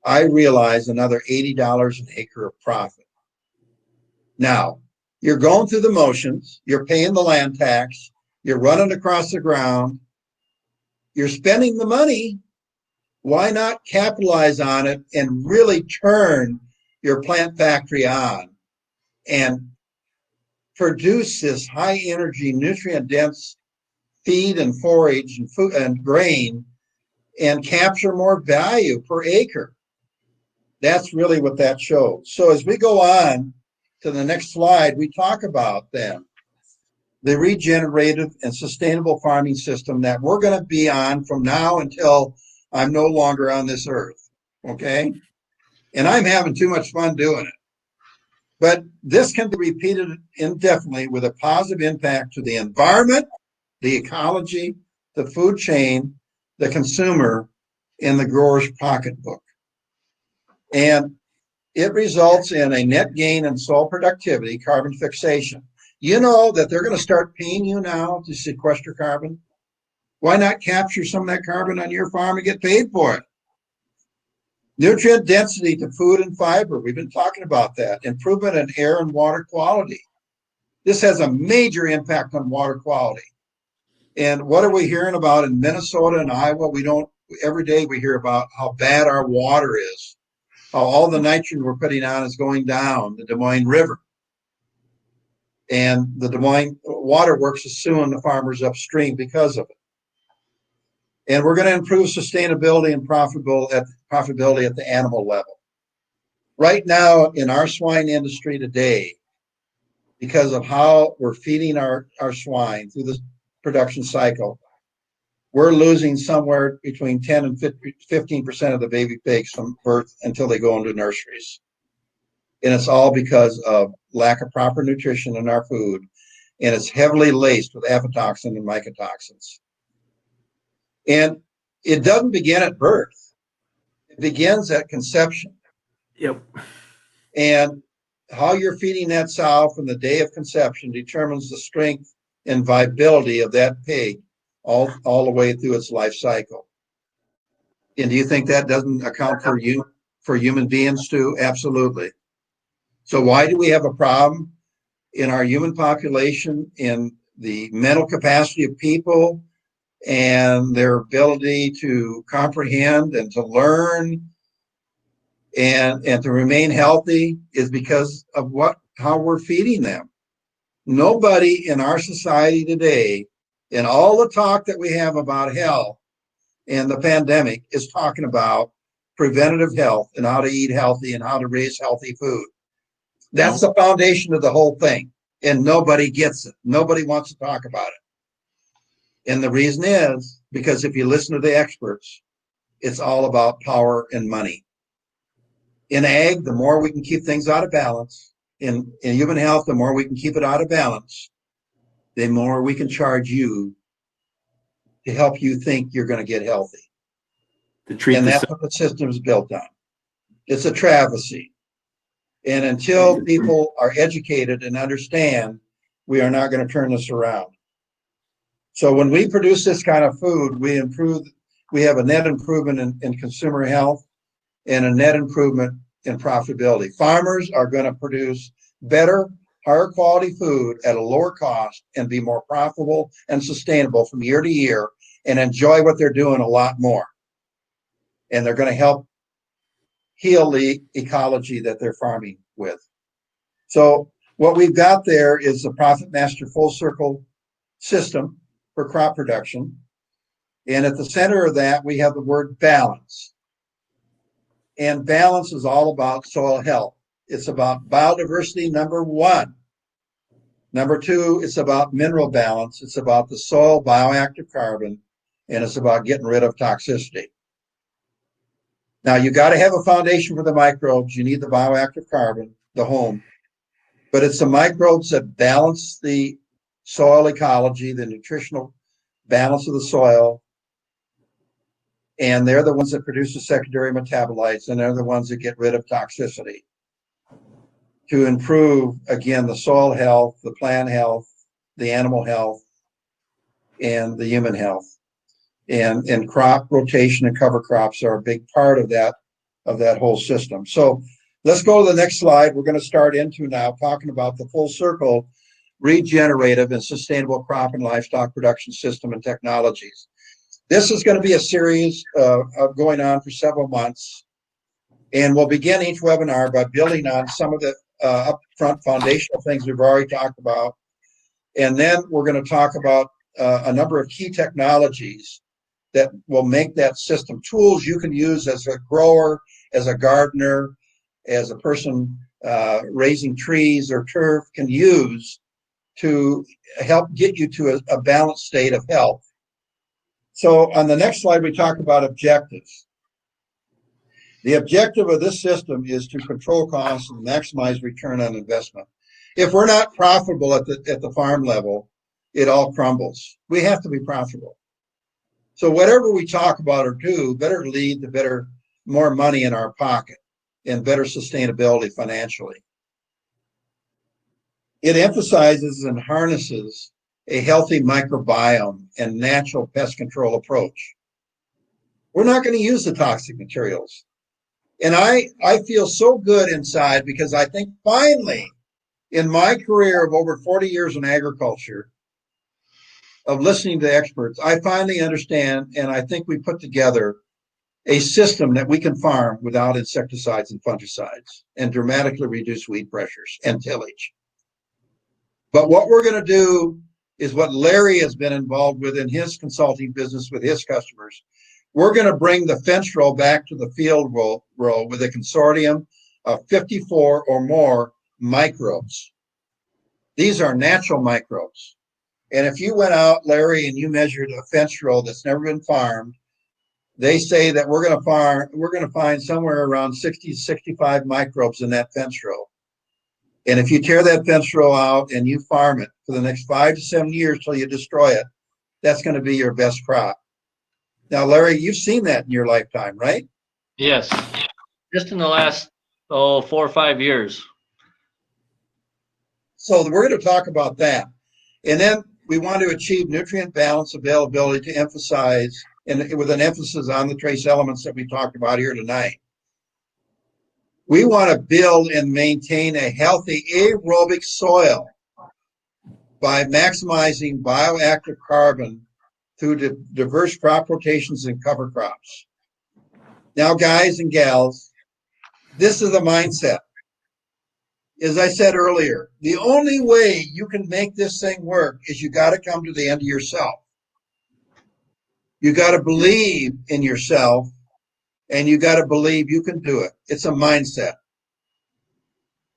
I realize another $80 an acre of profit. Now, you're going through the motions, you're paying the land tax, you're running across the ground, you're spending the money. Why not capitalize on it and really turn your plant factory on and produce this high energy, nutrient dense feed and forage and food and grain and capture more value per acre? That's really what that shows. So as we go on to the next slide, we talk about then the regenerative and sustainable farming system that we're going to be on from now until I'm no longer on this earth. Okay? And I'm having too much fun doing it. But this can be repeated indefinitely with a positive impact to the environment, the ecology, the food chain, the consumer, and the grower's pocketbook. And it results in a net gain in soil productivity, carbon fixation. You know that they're going to start paying you now to sequester carbon. Why not capture some of that carbon on your farm and get paid for it? Nutrient density to food and fiber. We've been talking about that. Improvement in air and water quality. This has a major impact on water quality. And what are we hearing about in Minnesota and Iowa? Every day we hear about how bad our water is, how all the nitrogen we're putting on is going down the Des Moines River. And the Des Moines Water Works is suing the farmers upstream because of it. And we're going to improve sustainability and profitability at the animal level. Right now in our swine industry today, because of how we're feeding our swine through the production cycle, we're losing somewhere between 10 and 15% of the baby pigs from birth until they go into nurseries. And it's all because of lack of proper nutrition in our food. And it's heavily laced with aflatoxin and mycotoxins. And it doesn't begin at birth. It begins at conception. Yep. And how you're feeding that sow from the day of conception determines the strength and viability of that pig all the way through its life cycle. And do you think that doesn't account for human beings too? Absolutely. So why do we have a problem in our human population in the mental capacity of people and their ability to comprehend and to learn and to remain healthy? Is because of how we're feeding them. Nobody in our society today, in all the talk that we have about health and the pandemic, is talking about preventative health and how to eat healthy and how to raise healthy food. That's the foundation of the whole thing. And nobody gets it. Nobody wants to talk about it. And the reason is because if you listen to the experts, it's all about power and money. In ag, the more we can keep things out of balance. In human health, the more we can keep it out of balance, the more we can charge you to help you think you're going to get healthy. And that's what the system is built on. It's a travesty. And until people are educated and understand, we are not going to turn this around. So when we produce this kind of food, we have a net improvement in consumer health and a net improvement in profitability. Farmers are going to produce better, higher quality food at a lower cost and be more profitable and sustainable from year to year and enjoy what they're doing a lot more. And they're going to help heal the ecology that they're farming with. So what we've got there is the Profit Master full circle system for crop production. And at the center of that, we have the word balance. And balance is all about soil health. It's about biodiversity, number one. Number two, it's about mineral balance. It's about the soil bioactive carbon, and it's about getting rid of toxicity. Now, you got to have a foundation for the microbes. You need the bioactive carbon, the home. But it's the microbes that balance the soil ecology, the nutritional balance of the soil. And they're the ones that produce the secondary metabolites, and they're the ones that get rid of toxicity to improve, again, the soil health, the plant health, the animal health, and the human health. And crop rotation and cover crops are a big part of that whole system. So let's go to the next slide. We're going to start into now talking about the full circle regenerative and sustainable crop and livestock production system and technologies. This is going to be a series going on for several months. And we'll begin each webinar by building on some of the upfront foundational things we've already talked about. And then we're going to talk about a number of key technologies that will make that system tools you can use as a grower, as a gardener, as a person raising trees or turf can use to help get you to a balanced state of health. So on the next slide, we talk about objectives. The objective of this system is to control costs and maximize return on investment. If we're not profitable at the farm level, it all crumbles. We have to be profitable. So whatever we talk about or do better lead to more money in our pocket and better sustainability financially. It emphasizes and harnesses a healthy microbiome and natural pest control approach. We're not going to use the toxic materials. And I feel so good inside because I think finally, in my career of over 40 years in agriculture, of listening to experts, I finally understand, and I think we put together a system that we can farm without insecticides and fungicides and dramatically reduce weed pressures and tillage. But what we're going to do is what Larry has been involved with in his consulting business with his customers. We're going to bring the fence row back to the field row with a consortium of 54 or more microbes. These are natural microbes. And if you went out, Larry, and you measured a fence row that's never been farmed, they say that we're going to find somewhere around 60 to 65 microbes in that fence row. And if you tear that fence row out and you farm it for the next 5 to 7 years till you destroy it, that's going to be your best crop. Now, Larry, you've seen that in your lifetime, right? Yes, just in the last 4 or 5 years. So we're going to talk about that. And then we want to achieve nutrient balance availability to emphasize, and with an emphasis on the trace elements that we talked about here tonight. We want to build and maintain a healthy aerobic soil by maximizing bioactive carbon through diverse crop rotations and cover crops. Now, guys and gals, this is a mindset. As I said earlier, the only way you can make this thing work is you got to come to the end of yourself. You got to believe in yourself, and you got to believe you can do it. It's a mindset.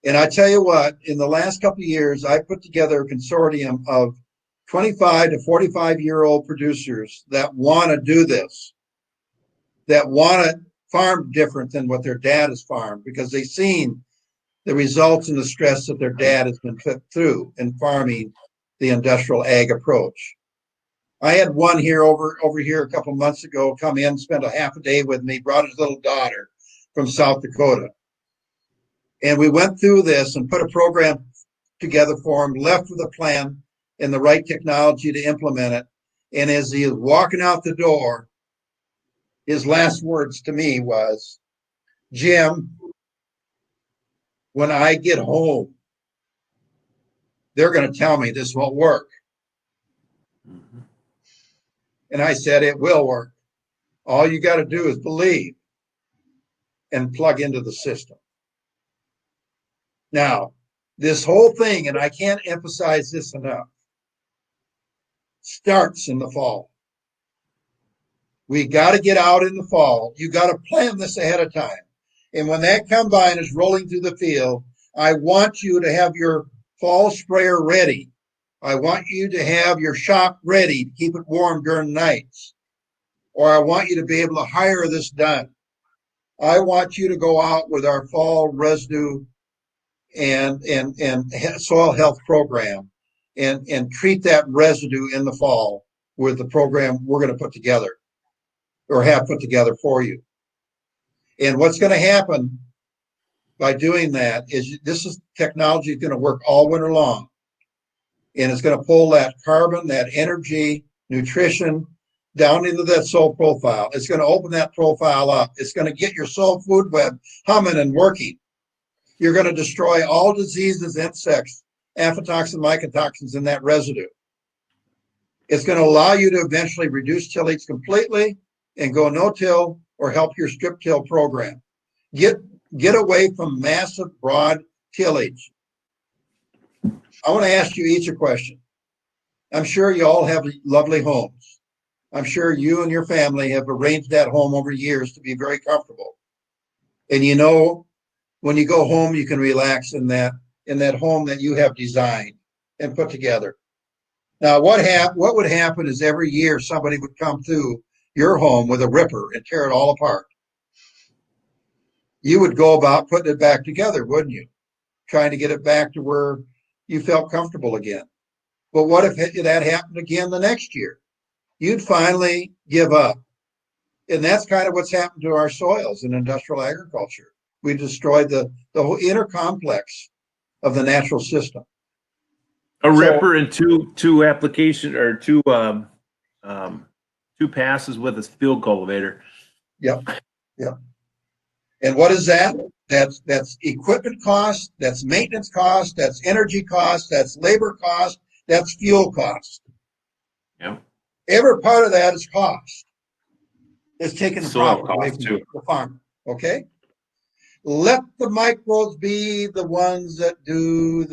And I tell you what, in the last couple of years, I put together a consortium of 25 to 45-year-old producers that want to do this, that want to farm different than what their dad has farmed because they've seen the results and the stress that their dad has been put through in farming the industrial ag approach. I had one here over here a couple months ago come in, spent a half a day with me, brought his little daughter from South Dakota. And we went through this and put a program together for him, left with a plan and the right technology to implement it. And as he was walking out the door, his last words to me was, Jim, when I get home, they're going to tell me this won't work. Mhm. And I said, it will work. All you got to do is believe and plug into the system. Now, this whole thing, and I can't emphasize this enough, starts in the fall. We got to get out in the fall. You got to plan this ahead of time. And when that combine is rolling through the field, I want you to have your fall sprayer ready. I want you to have your shop ready to keep it warm during nights. Or I want you to be able to hire this done. I want you to go out with our fall residue and soil health program and treat that residue in the fall with the program we're going to put together or have put together for you. And what's going to happen by doing that is this is technology is going to work all winter long. And it's going to pull that carbon, that energy, nutrition down into that soil profile. It's going to open that profile up. It's going to get your soil food web humming and working. You're going to destroy all diseases, insects, aflatoxins, mycotoxins in that residue. It's going to allow you to eventually reduce tillage completely and go no-till or help your strip-till program. Get away from massive, broad tillage. I want to ask you each a question. I'm sure you all have lovely homes. I'm sure you and your family have arranged that home over years to be very comfortable. And you know, when you go home, you can relax in that home that you have designed and put together. Now, what would happen is every year somebody would come through your home with a ripper and tear it all apart. You would go about putting it back together, wouldn't you? Trying to get it back to where you felt comfortable again. But what if that happened again the next year? You'd finally give up. And that's kind of what's happened to our soils in industrial agriculture. We destroyed the whole inner complex of the natural system. A ripper and two application or two passes with a field cultivator. Yep. And what is that? That's equipment cost, that's maintenance cost, that's energy cost, that's labor cost, that's fuel cost. Yeah. Every part of that is cost. It's taking the Soil profit away cost from too. the farmer. Okay? Let the microbes be the ones that do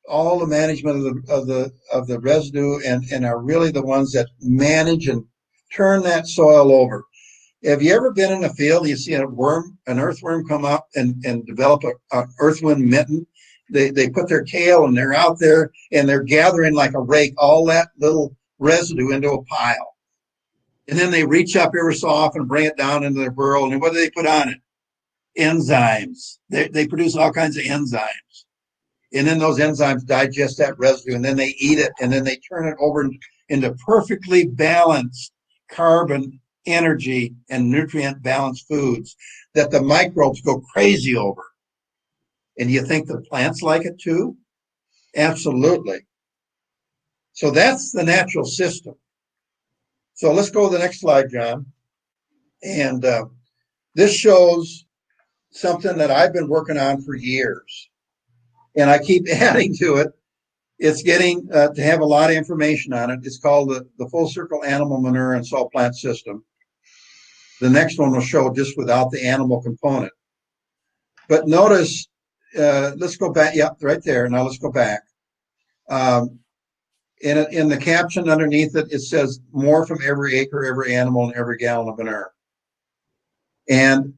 all the management of the residue and are really the ones that manage and turn that soil over. Have you ever been in a field and you see an earthworm come up and develop an earthworm mitten? They put their tail and they're out there and they're gathering like a rake all that little residue into a pile. And then they reach up every so often and bring it down into their burrow. And what do they put on it? Enzymes. They produce all kinds of enzymes. And then those enzymes digest that residue and then they eat it and then they turn it over into perfectly balanced carbon, energy, and nutrient balanced foods that the microbes go crazy over. And you think the plants like it too? Absolutely. So that's the natural system. So let's go to the next slide, John. And this shows something that I've been working on for years. And I keep adding to it. It's getting to have a lot of information on it. It's called the Full Circle Animal Manure and Salt Plant System. The next one will show just without the animal component. But notice, let's go back. Yep, right there. Now let's go back. In the caption underneath it, it says more from every acre, every animal, and every gallon of manure. And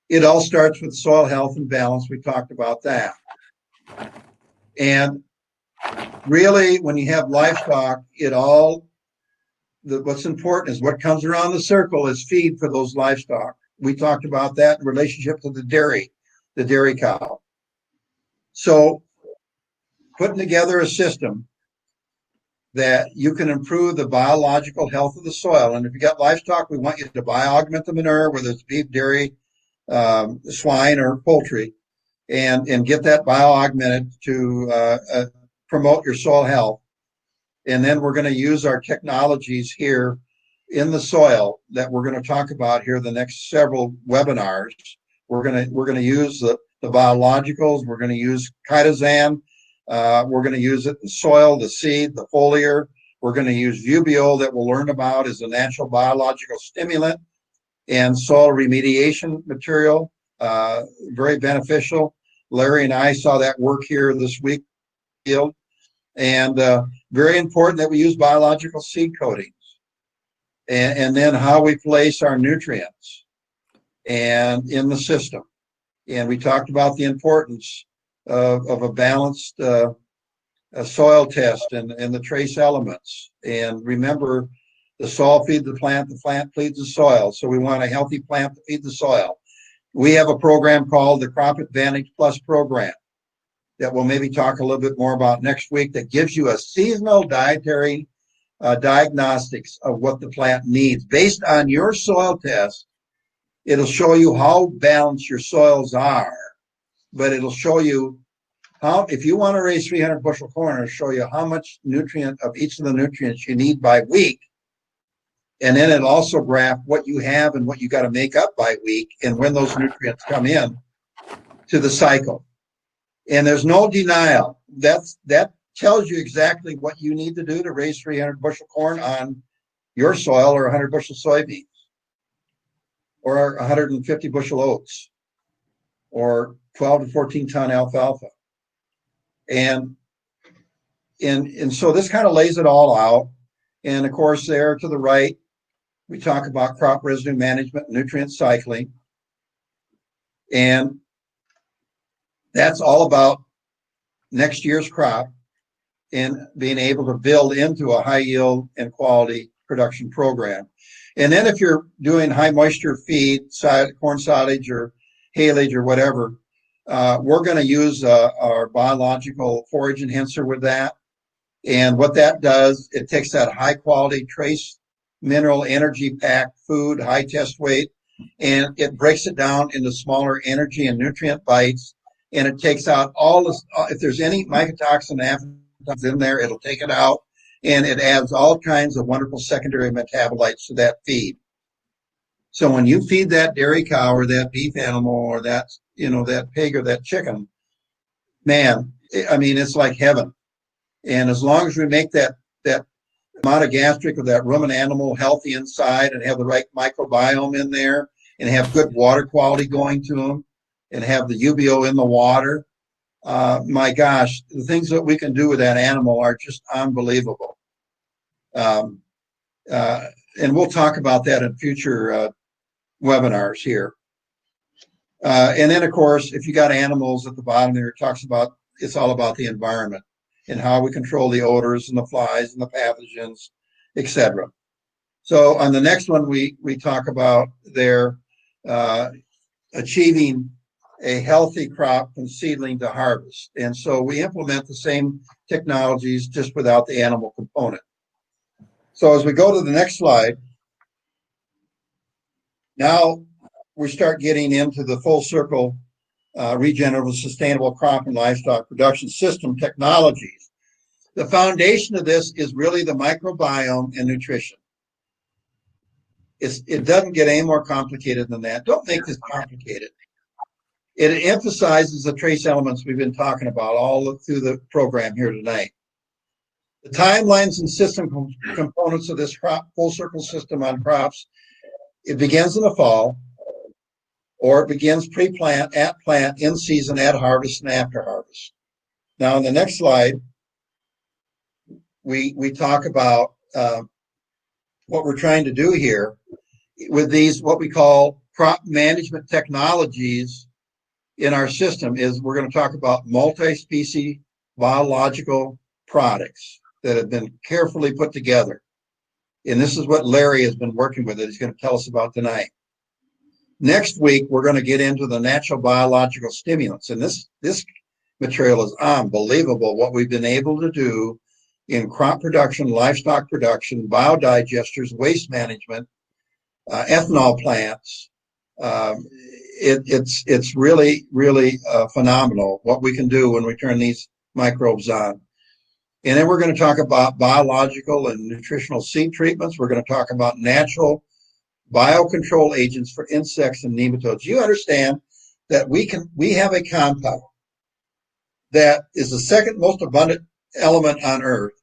it all starts with soil health and balance. We talked about that. And really, when you have livestock, what's important is what comes around the circle is feed for those livestock. We talked about that in relationship to the dairy cow. So putting together a system that you can improve the biological health of the soil. And if you got livestock, we want you to augment the manure, whether it's beef, dairy, swine, or poultry. and get that bio-augmented to promote your soil health. And then we're going to use our technologies here in the soil that we're going to talk about here the next several webinars. We're going to use the biologicals. We're going to use chitosan. We're going to use it in the soil, the seed, the foliar. We're going to use UBO that we'll learn about as a natural biological stimulant and soil remediation material. Very beneficial. Larry and I saw that work here this week. And very important that we use biological seed coatings. And then how we place our nutrients and in the system. And we talked about the importance of a balanced soil test and the trace elements. And remember, the soil feeds the plant feeds the soil. So we want a healthy plant to feed the soil. We have a program called the Crop Advantage Plus program that we'll maybe talk a little bit more about next week, that gives you a seasonal dietary diagnostics of what the plant needs. Based on your soil test, it'll show you how balanced your soils are, but it'll show you how, if you want to raise 300 bushel corn, it'll show you how much nutrient of each of the nutrients you need by week. And then it'll also graph what you have and what you got to make up by week and when those nutrients come in to the cycle. And there's no denial. That tells you exactly what you need to do to raise 300 bushel corn on your soil, or 100 bushel soybeans, or 150 bushel oats, or 12 to 14 ton alfalfa. And so this kind of lays it all out. And of course, there to the right, we talk about crop residue management, nutrient cycling. And that's all about next year's crop and being able to build into a high yield and quality production program. And then if you're doing high moisture feed, corn silage or haylage or whatever, we're going to use our biological forage enhancer with that. And what that does, it takes that high quality trace mineral energy packed food, high test weight, and it breaks it down into smaller energy and nutrient bites. And it takes out all this, if there's any mycotoxin aflatoxins in there, it'll take it out. And it adds all kinds of wonderful secondary metabolites to that feed. So when you feed that dairy cow or that beef animal or that, that pig or that chicken, man, I mean, it's like heaven. And as long as we make that monogastric or that ruminant animal healthy inside and have the right microbiome in there and have good water quality going to them and have the UBO in the water, my gosh, the things that we can do with that animal are just unbelievable. And we'll talk about that in future webinars here. And then, of course, if you got animals at the bottom there, it talks about, it's all about the environment and how we control the odors and the flies and the pathogens, etc. So on the next one, we talk about their achieving a healthy crop from seedling to harvest. And so we implement the same technologies just without the animal component. So as we go to the next slide, now we start getting into the full circle regenerative sustainable crop and livestock production system technologies. The foundation of this is really the microbiome and nutrition. It doesn't get any more complicated than that. Don't make this complicated. It emphasizes the trace elements we've been talking about all through the program here tonight. The timelines and system components of this crop full circle system on crops, it begins in the fall, or it begins pre-plant, at plant, in season, at harvest, and after harvest. Now, in the next slide, we talk about what we're trying to do here with these, what we call crop management technologies in our system, is we're going to talk about multi-species biological products that have been carefully put together. And this is what Larry has been working with that he's going to tell us about tonight. Next week, we're going to get into the natural biological stimulants. And this material is unbelievable, what we've been able to do in crop production, livestock production, biodigesters, waste management, ethanol plants. it's really, really phenomenal what we can do when we turn these microbes on. And then we're going to talk about biological and nutritional seed treatments. We're going to talk about natural biocontrol agents for insects and nematodes. You understand that we have a compound that is the second most abundant element on Earth,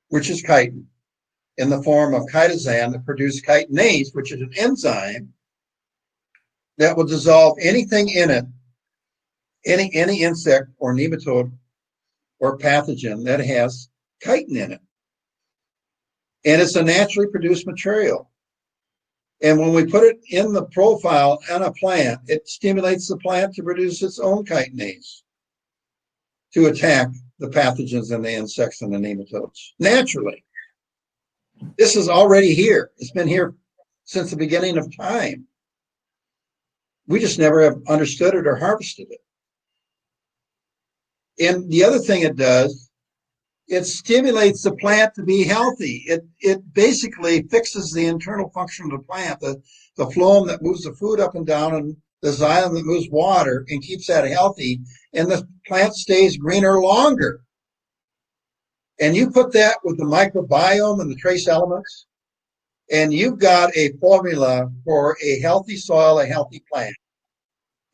which is chitin, in the form of chitosan that produces chitinase, which is an enzyme that will dissolve anything in it, any insect or nematode or pathogen that has chitin in it. And it's a naturally produced material. And when we put it in the profile on a plant, it stimulates the plant to produce its own chitinase to attack the pathogens and the insects and the nematodes naturally. This is already here. It's been here since the beginning of time. We just never have understood it or harvested it. And the other thing it does, it stimulates the plant to be healthy. It basically fixes the internal function of the plant, the phloem that moves the food up and down, and the xylem that moves water and keeps that healthy, and the plant stays greener longer. And you put that with the microbiome and the trace elements, and you've got a formula for a healthy soil, a healthy plant,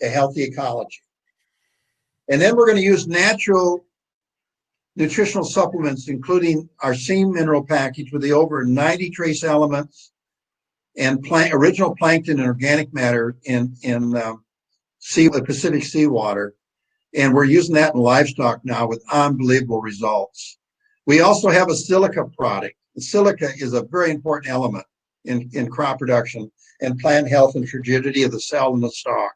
a healthy ecology. And then we're going to use natural nutritional supplements, including our seam mineral package with the over 90 trace elements and original plankton and organic matter in Pacific seawater. And we're using that in livestock now with unbelievable results. We also have a silica product. The silica is a very important element in crop production and plant health and frigidity of the cell and the stalk.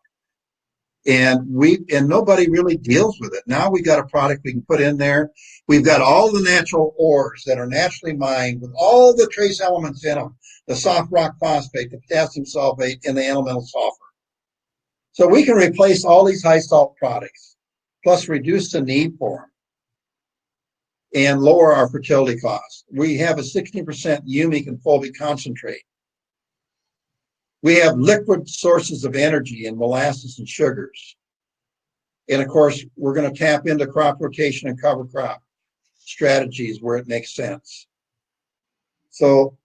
And nobody really deals with it. Now we got a product we can put in there. We've got all the natural ores that are naturally mined with all the trace elements in them, the soft rock phosphate, the potassium sulfate, and the elemental sulfur. So we can replace all these high salt products, plus reduce the need for them and lower our fertility costs. We have a 16% humic and fulvic concentrate. We have liquid sources of energy in molasses and sugars. And of course, we're going to tap into crop rotation and cover crop strategies where it makes sense. So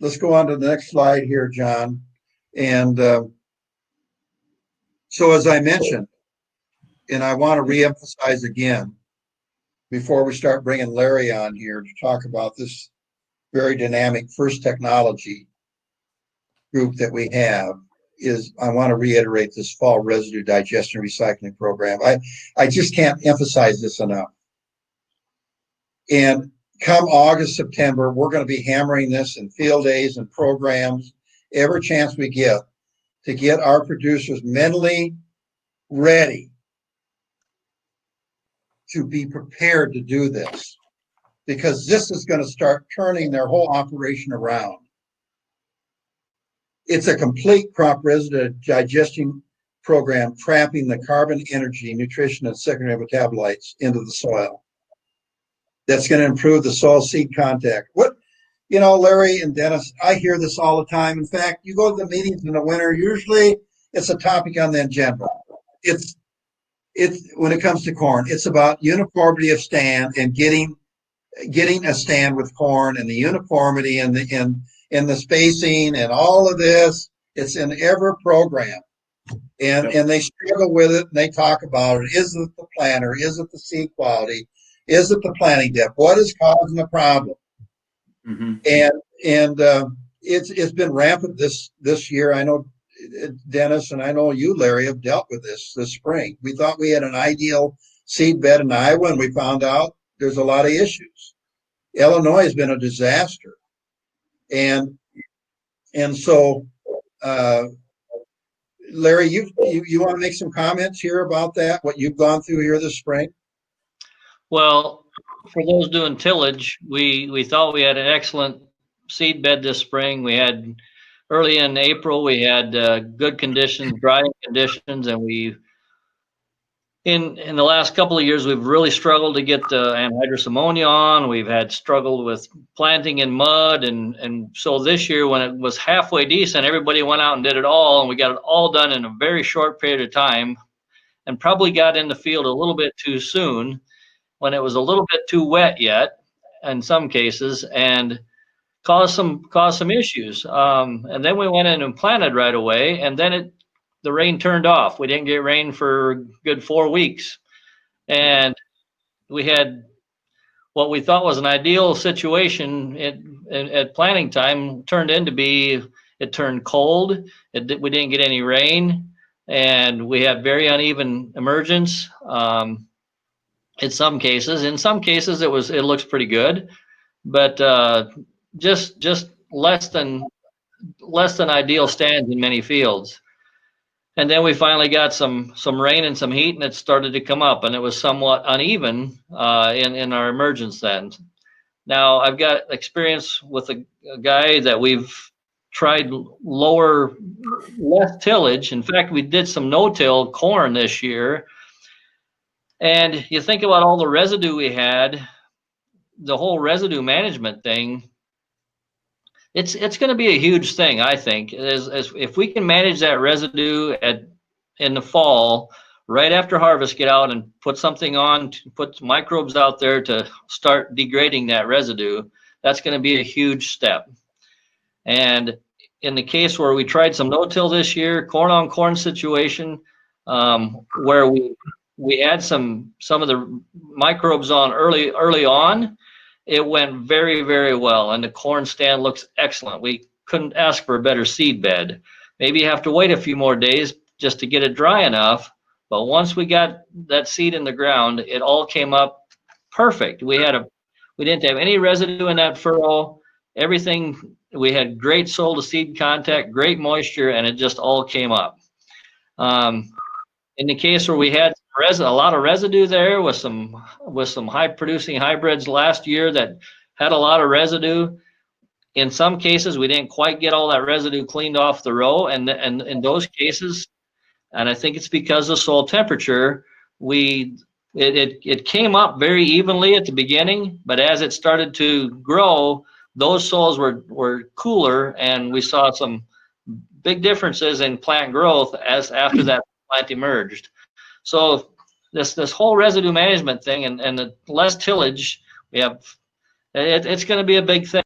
let's go on to the next slide here, John. And so as I mentioned, and I want to reemphasize again, before we start bringing Larry on here to talk about this very dynamic FIRST technology group that we have, is I want to reiterate this fall residue digestion recycling program. I just can't emphasize this enough. And come August, September, we're going to be hammering this in field days and programs every chance we get to get our producers mentally ready to be prepared to do this, because this is going to start turning their whole operation around. It's a complete crop residue digestion program, trapping the carbon, energy, nutrition, and secondary metabolites into the soil. That's going to improve the soil seed contact. Larry and Dennis, I hear this all the time. In fact, you go to the meetings in the winter, usually it's a topic on the agenda. It's when it comes to corn, it's about uniformity of stand and getting a stand with corn, and the uniformity and the spacing and all of this. It's in every program. And they struggle with it, and they talk about it. Is it the planter? Is it the seed quality? Is it the planting depth? What is causing the problem? Mm-hmm. And it's been rampant this year. I know Dennis and I know you, Larry, have dealt with this spring. We thought we had an ideal seed bed in Iowa, and we found out there's a lot of issues. Illinois has been a disaster, and so Larry, you want to make some comments here about that? What you've gone through here this spring? Well, for those doing tillage, we thought we had an excellent seed bed this spring. We had early in April, we had good conditions, drying conditions, and we in the last couple of years, we've really struggled to get anhydrous ammonia on. We've had struggled with planting in mud, and so this year, when it was halfway decent, everybody went out and did it all, and we got it all done in a very short period of time, and probably got in the field a little bit too soon, when it was a little bit too wet yet, in some cases, and caused some issues. And then we went in and planted right away, and then the rain turned off. We didn't get rain for a good 4 weeks. And we had what we thought was an ideal situation at planting time turned into be, it turned cold. We didn't get any rain, and we had very uneven emergence. In some cases, it looks pretty good, but just less than ideal stands in many fields. And then we finally got some rain and some heat, and it started to come up, and it was somewhat uneven in our emergence then. Now I've got experience with a guy that we've tried less tillage. In fact, we did some no-till corn this year, and you think about all the residue we had, the whole residue management thing. It's going to be a huge thing, I think, as if we can manage that residue in the fall, right after harvest, get out and put something on, put microbes out there to start degrading that residue. That's going to be a huge step. And in the case where we tried some no-till this year, corn on corn situation, where we had some of the microbes on early on, it went very, very well, and the corn stand looks excellent. We couldn't ask for a better seed bed. Maybe you have to wait a few more days just to get it dry enough, but once we got that seed in the ground, it all came up perfect. We didn't have any residue in that furrow. Everything, we had great soil to seed contact, great moisture, and it just all came up. In the case where we had a lot of residue there with some high producing hybrids last year that had a lot of residue, in some cases we didn't quite get all that residue cleaned off the row, and in those cases, and I think it's because of soil temperature, it came up very evenly at the beginning, but as it started to grow, those soils were cooler, and we saw some big differences in plant growth after that plant emerged. So this whole residue management thing and the less tillage we have, it's going to be a big thing.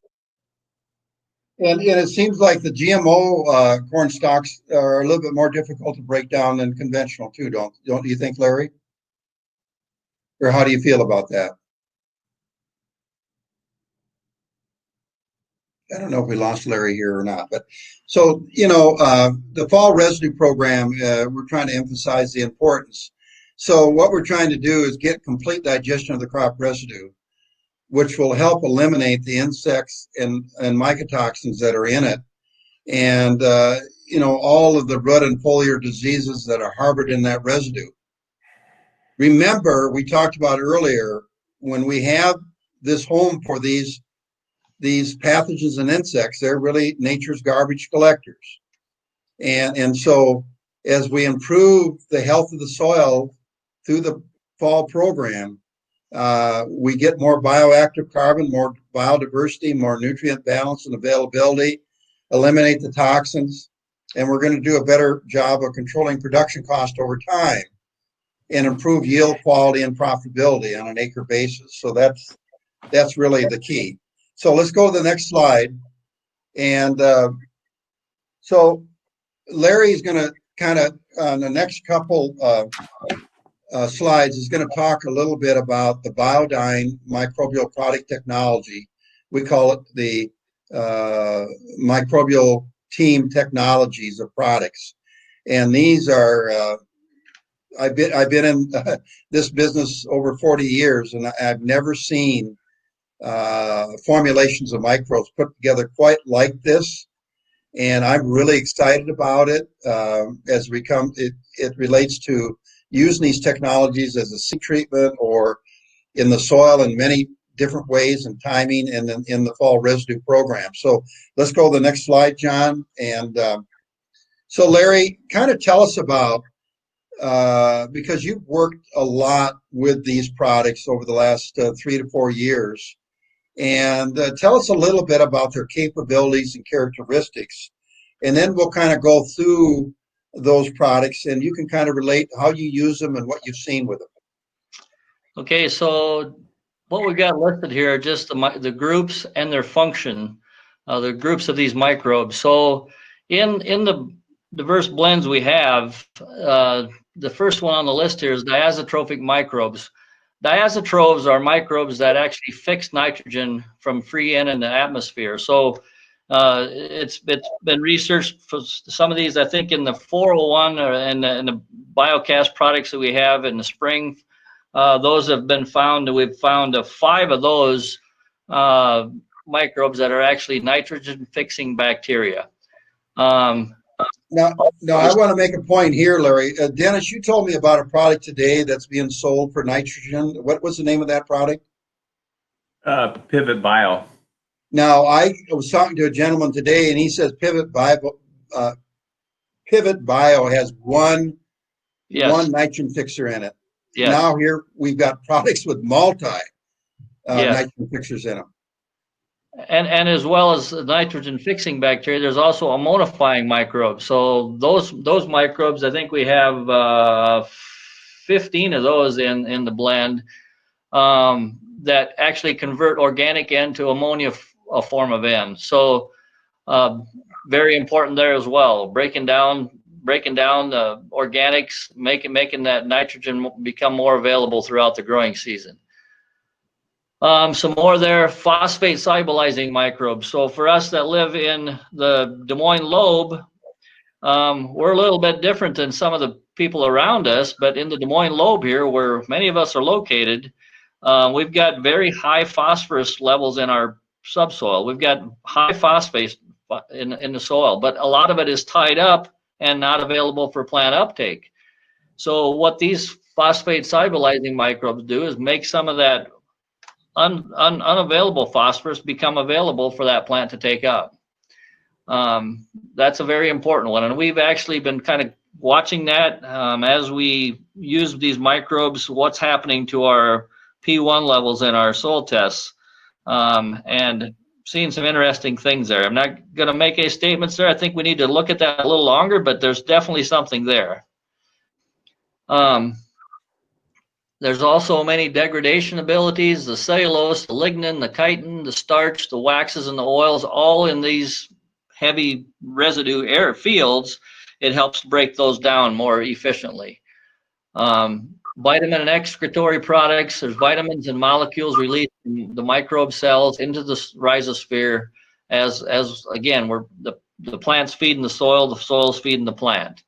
And it seems like the GMO corn stalks are a little bit more difficult to break down than conventional too, don't you think, Larry? Or how do you feel about that? I don't know if we lost Larry here or not, but so, the fall residue program, we're trying to emphasize the importance. So what we're trying to do is get complete digestion of the crop residue, which will help eliminate the insects and mycotoxins that are in it. And, all of the root and foliar diseases that are harbored in that residue. Remember, we talked about earlier, when we have this home for these pathogens and insects, they're really nature's garbage collectors. And so as we improve the health of the soil through the fall program, we get more bioactive carbon, more biodiversity, more nutrient balance and availability, eliminate the toxins, and we're going to do a better job of controlling production cost over time and improve yield, quality, and profitability on an acre basis. So that's really the key. So let's go to the next slide. And so Larry's going to kind of, on the next couple slides, is going to talk a little bit about the Biodyne microbial product technology. We call it the microbial team technologies of products. And these are, I've been in this business over 40 years, and I've never seen formulations of microbes put together quite like this, and I'm really excited about it. As it relates to using these technologies as a seed treatment or in the soil in many different ways and timing, and in the fall residue program. So let's go to the next slide, John. And so Larry, kind of tell us about because you've worked a lot with these products over the last 3 to 4 years. And tell us a little bit about their capabilities and characteristics. And then we'll kind of go through those products and you can kind of relate how you use them and what you've seen with them. Okay, so what we've got listed here are just the groups and their function, the groups of these microbes. So in the diverse blends we have, the first one on the list here is diazotrophic microbes. Diazotrophs are microbes that actually fix nitrogen from free in the atmosphere. So it's been researched for some of these, I think, in the 401 and the biocast products that we have in the spring. Those have been found. We've found 5 of those microbes that are actually nitrogen fixing bacteria. Now, I want to make a point here, Larry. Dennis, you told me about a product today that's being sold for nitrogen. What was the name of that product? Pivot Bio. Now, I was talking to a gentleman today, and he says Pivot Bio has one nitrogen fixer in it. Yes. Now here we've got products with multi Yes. nitrogen fixers in them. And as well as nitrogen fixing bacteria, there's also ammonifying microbes. So those microbes, I think we have 15 of those in the blend that actually convert organic N to ammonia, a form of N. So very important there as well. Breaking down the organics, making that nitrogen become more available throughout the growing season. Some more there, phosphate solubilizing microbes. So for us that live in the Des Moines lobe, we're a little bit different than some of the people around us, but in the Des Moines lobe here, where many of us are located, we've got very high phosphorus levels in our subsoil. We've got high phosphate in the soil, but a lot of it is tied up and not available for plant uptake. So what these phosphate solubilizing microbes do is make some of that unavailable phosphorus become available for that plant to take up. That's a very important one, and we've actually been kind of watching that as we use these microbes, what's happening to our P1 levels in our soil tests, and seeing some interesting things there. I'm not going to make any statements there. I think we need to look at that a little longer, but there's definitely something there. There's also many degradation abilities, the cellulose, the lignin, the chitin, the starch, the waxes, and the oils, all in these heavy residue air fields. It helps break those down more efficiently. Vitamin and excretory products, there's vitamins and molecules released from the microbe cells into the rhizosphere as again, we're the plant's feeding the soil's feeding the plant.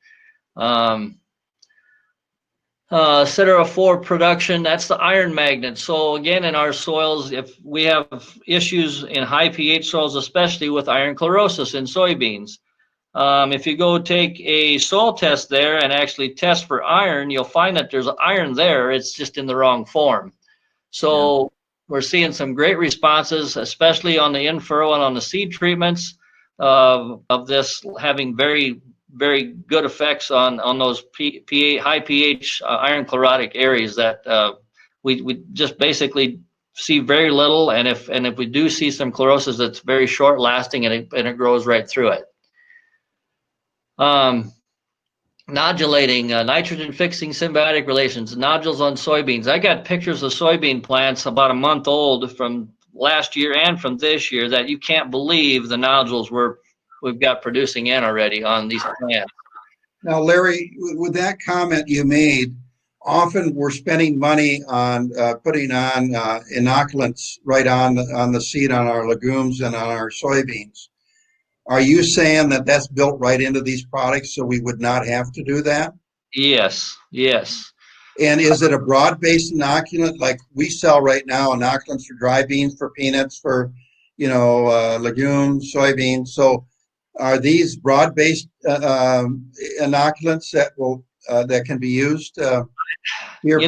Ceterophore production, that's the iron magnet. So again, in our soils, if we have issues in high pH soils, especially with iron chlorosis in soybeans, if you go take a soil test there and actually test for iron, you'll find that there's iron there, it's just in the wrong form. So we're seeing some great responses, especially on the in-furrow and on the seed treatments of this having very good effects on those high pH iron chlorotic areas that we just basically see very little, and if we do see some chlorosis, it's very short lasting and it grows right through it. Nodulating, nitrogen fixing symbiotic relations, nodules on soybeans. I got pictures of soybean plants about a month old from last year and from this year that you can't believe the nodules we've got producing in already on these plants. Now, Larry, with that comment you made, often we're spending money on putting on inoculants right on the seed on our legumes and on our soybeans. Are you saying that that's built right into these products so we would not have to do that? Yes. And is it a broad-based inoculant like we sell right now, inoculants for dry beans, for peanuts, for legumes, soybeans? So are these broad-based inoculants that can be used here?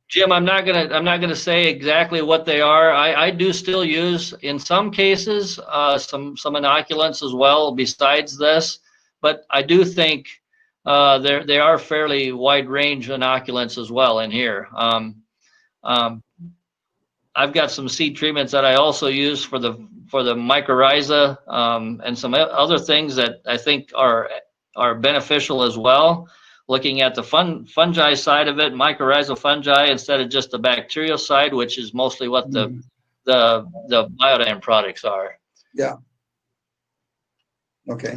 Jim, I'm not gonna say exactly what they are. I do still use in some cases some inoculants as well besides this, but I do think they are fairly wide range inoculants as well in here. I've got some seed treatments that I also use for the mycorrhiza, and some other things that I think are beneficial as well. Looking at the fungi side of it, mycorrhizal fungi instead of just the bacterial side, which is mostly what the Biodyne products are. Yeah. Okay.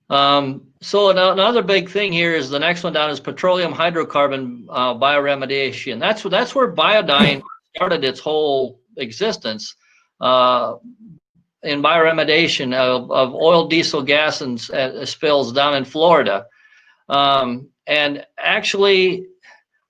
So another big thing here is the next one down is petroleum hydrocarbon bioremediation. That's where Biodyne started its whole existence, in bioremediation of oil, diesel, gas, and spills down in Florida. And actually,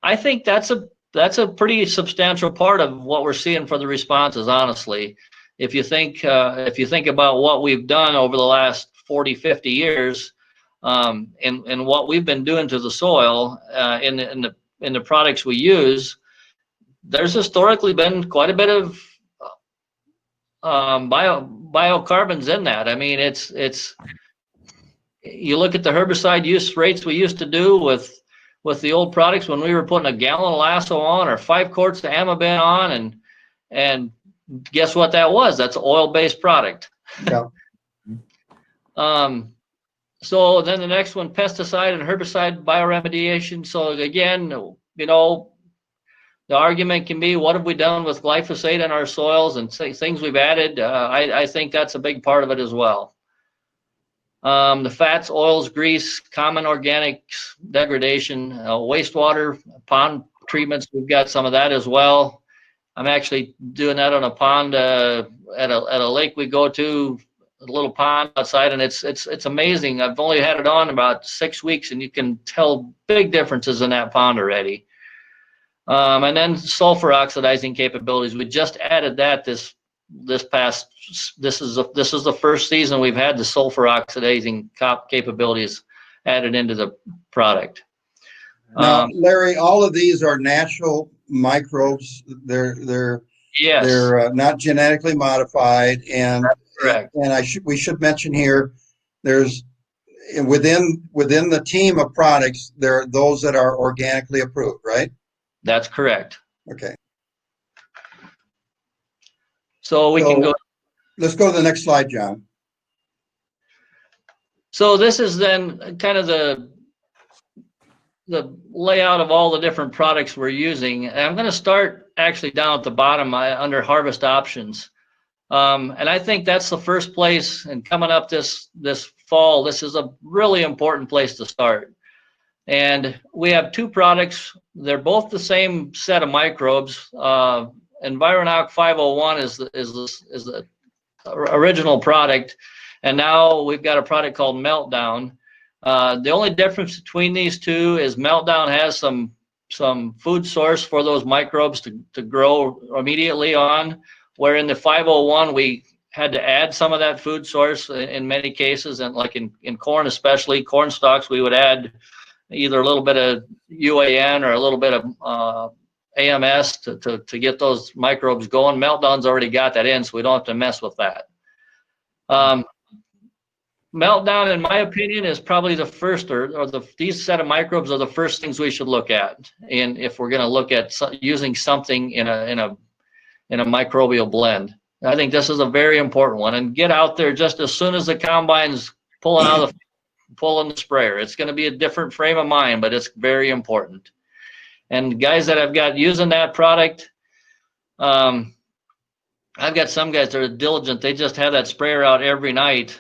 I think that's a pretty substantial part of what we're seeing for the responses. Honestly, if you think about what we've done over the last 40, 50 years, and what we've been doing to the soil, in the products we use, there's historically been quite a bit of biocarbons in that. I mean, it's you look at the herbicide use rates we used to do with the old products when we were putting a gallon of Lasso on or 5 quarts of Amabin on, and guess what that was? That's an oil-based product. Yeah. So then the next one, pesticide and herbicide bioremediation. So again, the argument can be, what have we done with glyphosate in our soils and things we've added? I think that's a big part of it as well. The fats, oils, grease, common organics degradation, wastewater, pond treatments, we've got some of that as well. I'm actually doing that on a pond at a lake we go to, a little pond outside, and it's amazing. I've only had it on about 6 weeks, and you can tell big differences in that pond already. And then sulfur oxidizing capabilities. We just added that this is the first season we've had the sulfur oxidizing capabilities added into the product. Now, Larry, all of these are natural microbes. They're yes, they're not genetically modified, and that's correct. And we should mention here, there's within the team of products, there are those that are organically approved, right? That's correct. Okay. So we can go. Let's go to the next slide, John. So this is then kind of the layout of all the different products we're using. And I'm going to start actually down at the bottom under harvest options. And I think that's the first place, and coming up this fall, this is a really important place to start. And we have 2 products. They're both the same set of microbes. Environoc 501 is the original product, and now we've got a product called Meltdown. The only difference between these two is Meltdown has some food source for those microbes to grow immediately on, where in the 501 we had to add some of that food source in many cases, and like in corn, especially corn stalks, we would add either a little bit of UAN or a little bit of AMS to get those microbes going. Meltdown's already got that in, so we don't have to mess with that. Meltdown, in my opinion, is probably the first, these set of microbes are the first things we should look at, and if we're going to look at using something in a microbial blend. I think this is a very important one, and get out there just as soon as the combine's pulling the sprayer. It's going to be a different frame of mind, but it's very important. And guys that I've got using that product, I've got some guys that are diligent. They just have that sprayer out every night,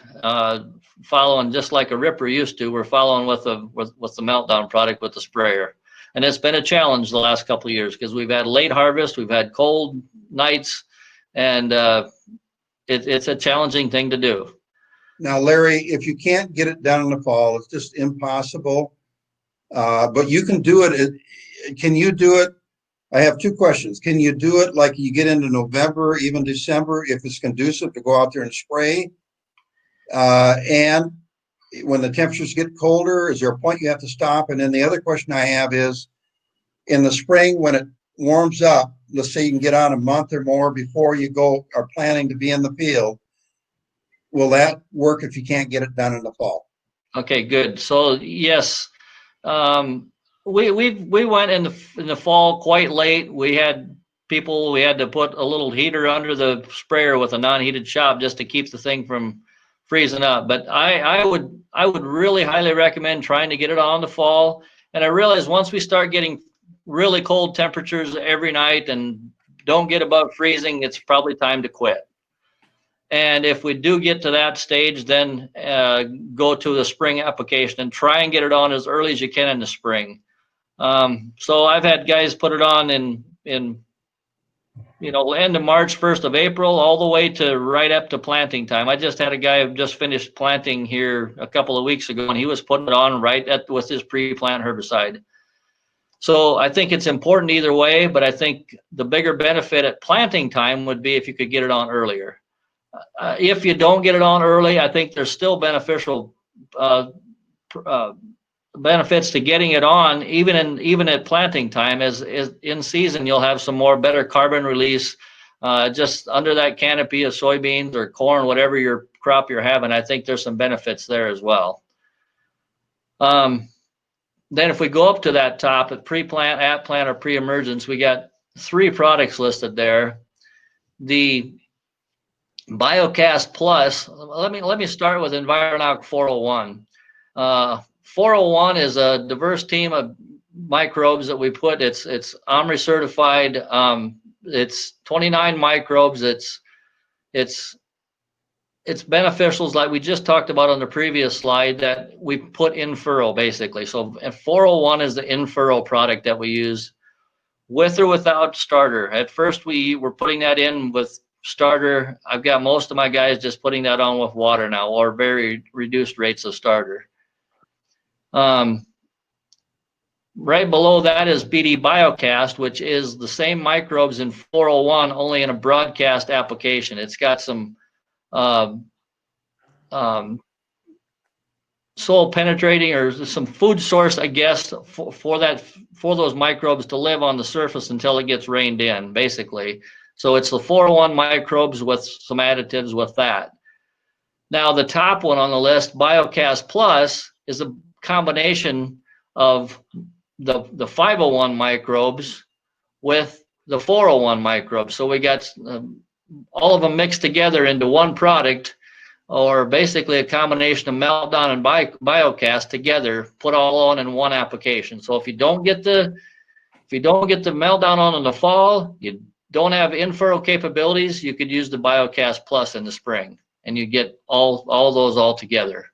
following just like a ripper used to. We're following with the Meltdown product with the sprayer. And it's been a challenge the last couple of years because we've had late harvest, we've had cold nights, and it's a challenging thing to do. Now, Larry, if you can't get it done in the fall, it's just impossible. But you can do it. Can you do it? I have 2 questions. Can you do it like you get into November, even December, if it's conducive to go out there and spray? And when the temperatures get colder, is there a point you have to stop? And then the other question I have is, in the spring, when it warms up, let's say you can get on a month or more before you are planning to be in the field, will that work if you can't get it done in the fall? Okay, good. So yes, we went in the fall quite late. We had to put a little heater under the sprayer with a non-heated shop just to keep the thing from freezing up. But I would really highly recommend trying to get it on in the fall. And I realize once we start getting really cold temperatures every night and don't get above freezing, it's probably time to quit. And if we do get to that stage, then go to the spring application and try and get it on as early as you can in the spring. So I've had guys put it on in end of March, 1st of April, all the way to right up to planting time. I just had a guy who just finished planting here a couple of weeks ago, and he was putting it on with his pre-plant herbicide. So I think it's important either way, but I think the bigger benefit at planting time would be if you could get it on earlier. If you don't get it on early, I think there's still beneficial benefits to getting it on, even at planting time. As in season, you'll have some better carbon release just under that canopy of soybeans or corn, whatever your crop you're having. I think there's some benefits there as well. Then if we go up to that top at pre-plant, at plant, or pre-emergence, we got 3 products listed there. The BioCast Plus. Let me start with Environoc 401. 401 is a diverse team of microbes that we put. It's OMRI certified. It's 29 microbes. It's beneficials like we just talked about on the previous slide that we put in furrow basically. So 401 is the in furrow product that we use with or without starter. At first we were putting that in with starter. I've got most of my guys just putting that on with water now, or very reduced rates of starter. Right below that is BD BioCast, which is the same microbes in 401, only in a broadcast application. It's got some soil penetrating, or some food source, I guess, for those microbes to live on the surface until it gets rained in, basically. So it's the 401 microbes with some additives with that. Now the top one on the list, BioCast Plus, is a combination of the 501 microbes with the 401 microbes. So we got all of them mixed together into one product, or basically a combination of Meltdown and BioCast together, put all on in one application. So if you don't get the Meltdown on in the fall, you don't have in-furrow capabilities, you could use the BioCast Plus in the spring, and you get all those all together.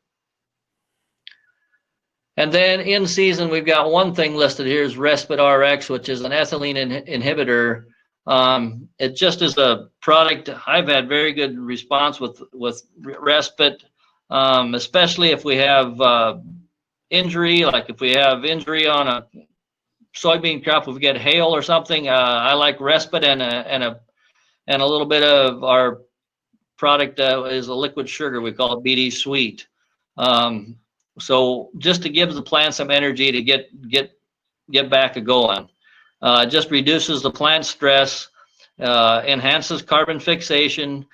And then in season, we've got one thing listed here is Respit RX, which is an ethylene inhibitor. It just is a product. I've had very good response with Respit, especially if we have injury, like if we have injury on a soybean crop, if we get hail or something. I like Respit and a little bit of our product is a liquid sugar. We call it BD Sweet. So just to give the plant some energy to get back to going. Just reduces the plant stress, enhances carbon fixation,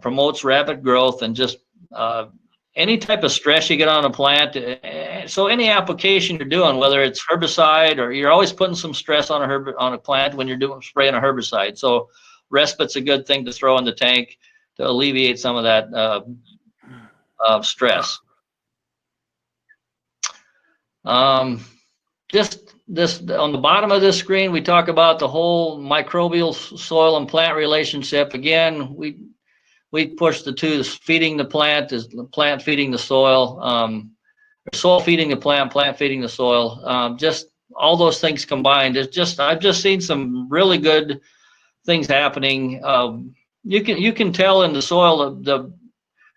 promotes rapid growth, and just any type of stress you get on a plant. So any application you're doing, whether it's herbicide, or you're always putting some stress on a plant when you're spraying a herbicide. So Respit's a good thing to throw in the tank to alleviate some of that stress. Just this on the bottom of this screen, we talk about the whole microbial soil and plant relationship. Again, we push the two: feeding the plant is the plant feeding the soil, soil feeding the plant feeding the soil. Just all those things combined. I've just seen some really good things happening. You can tell in the soil the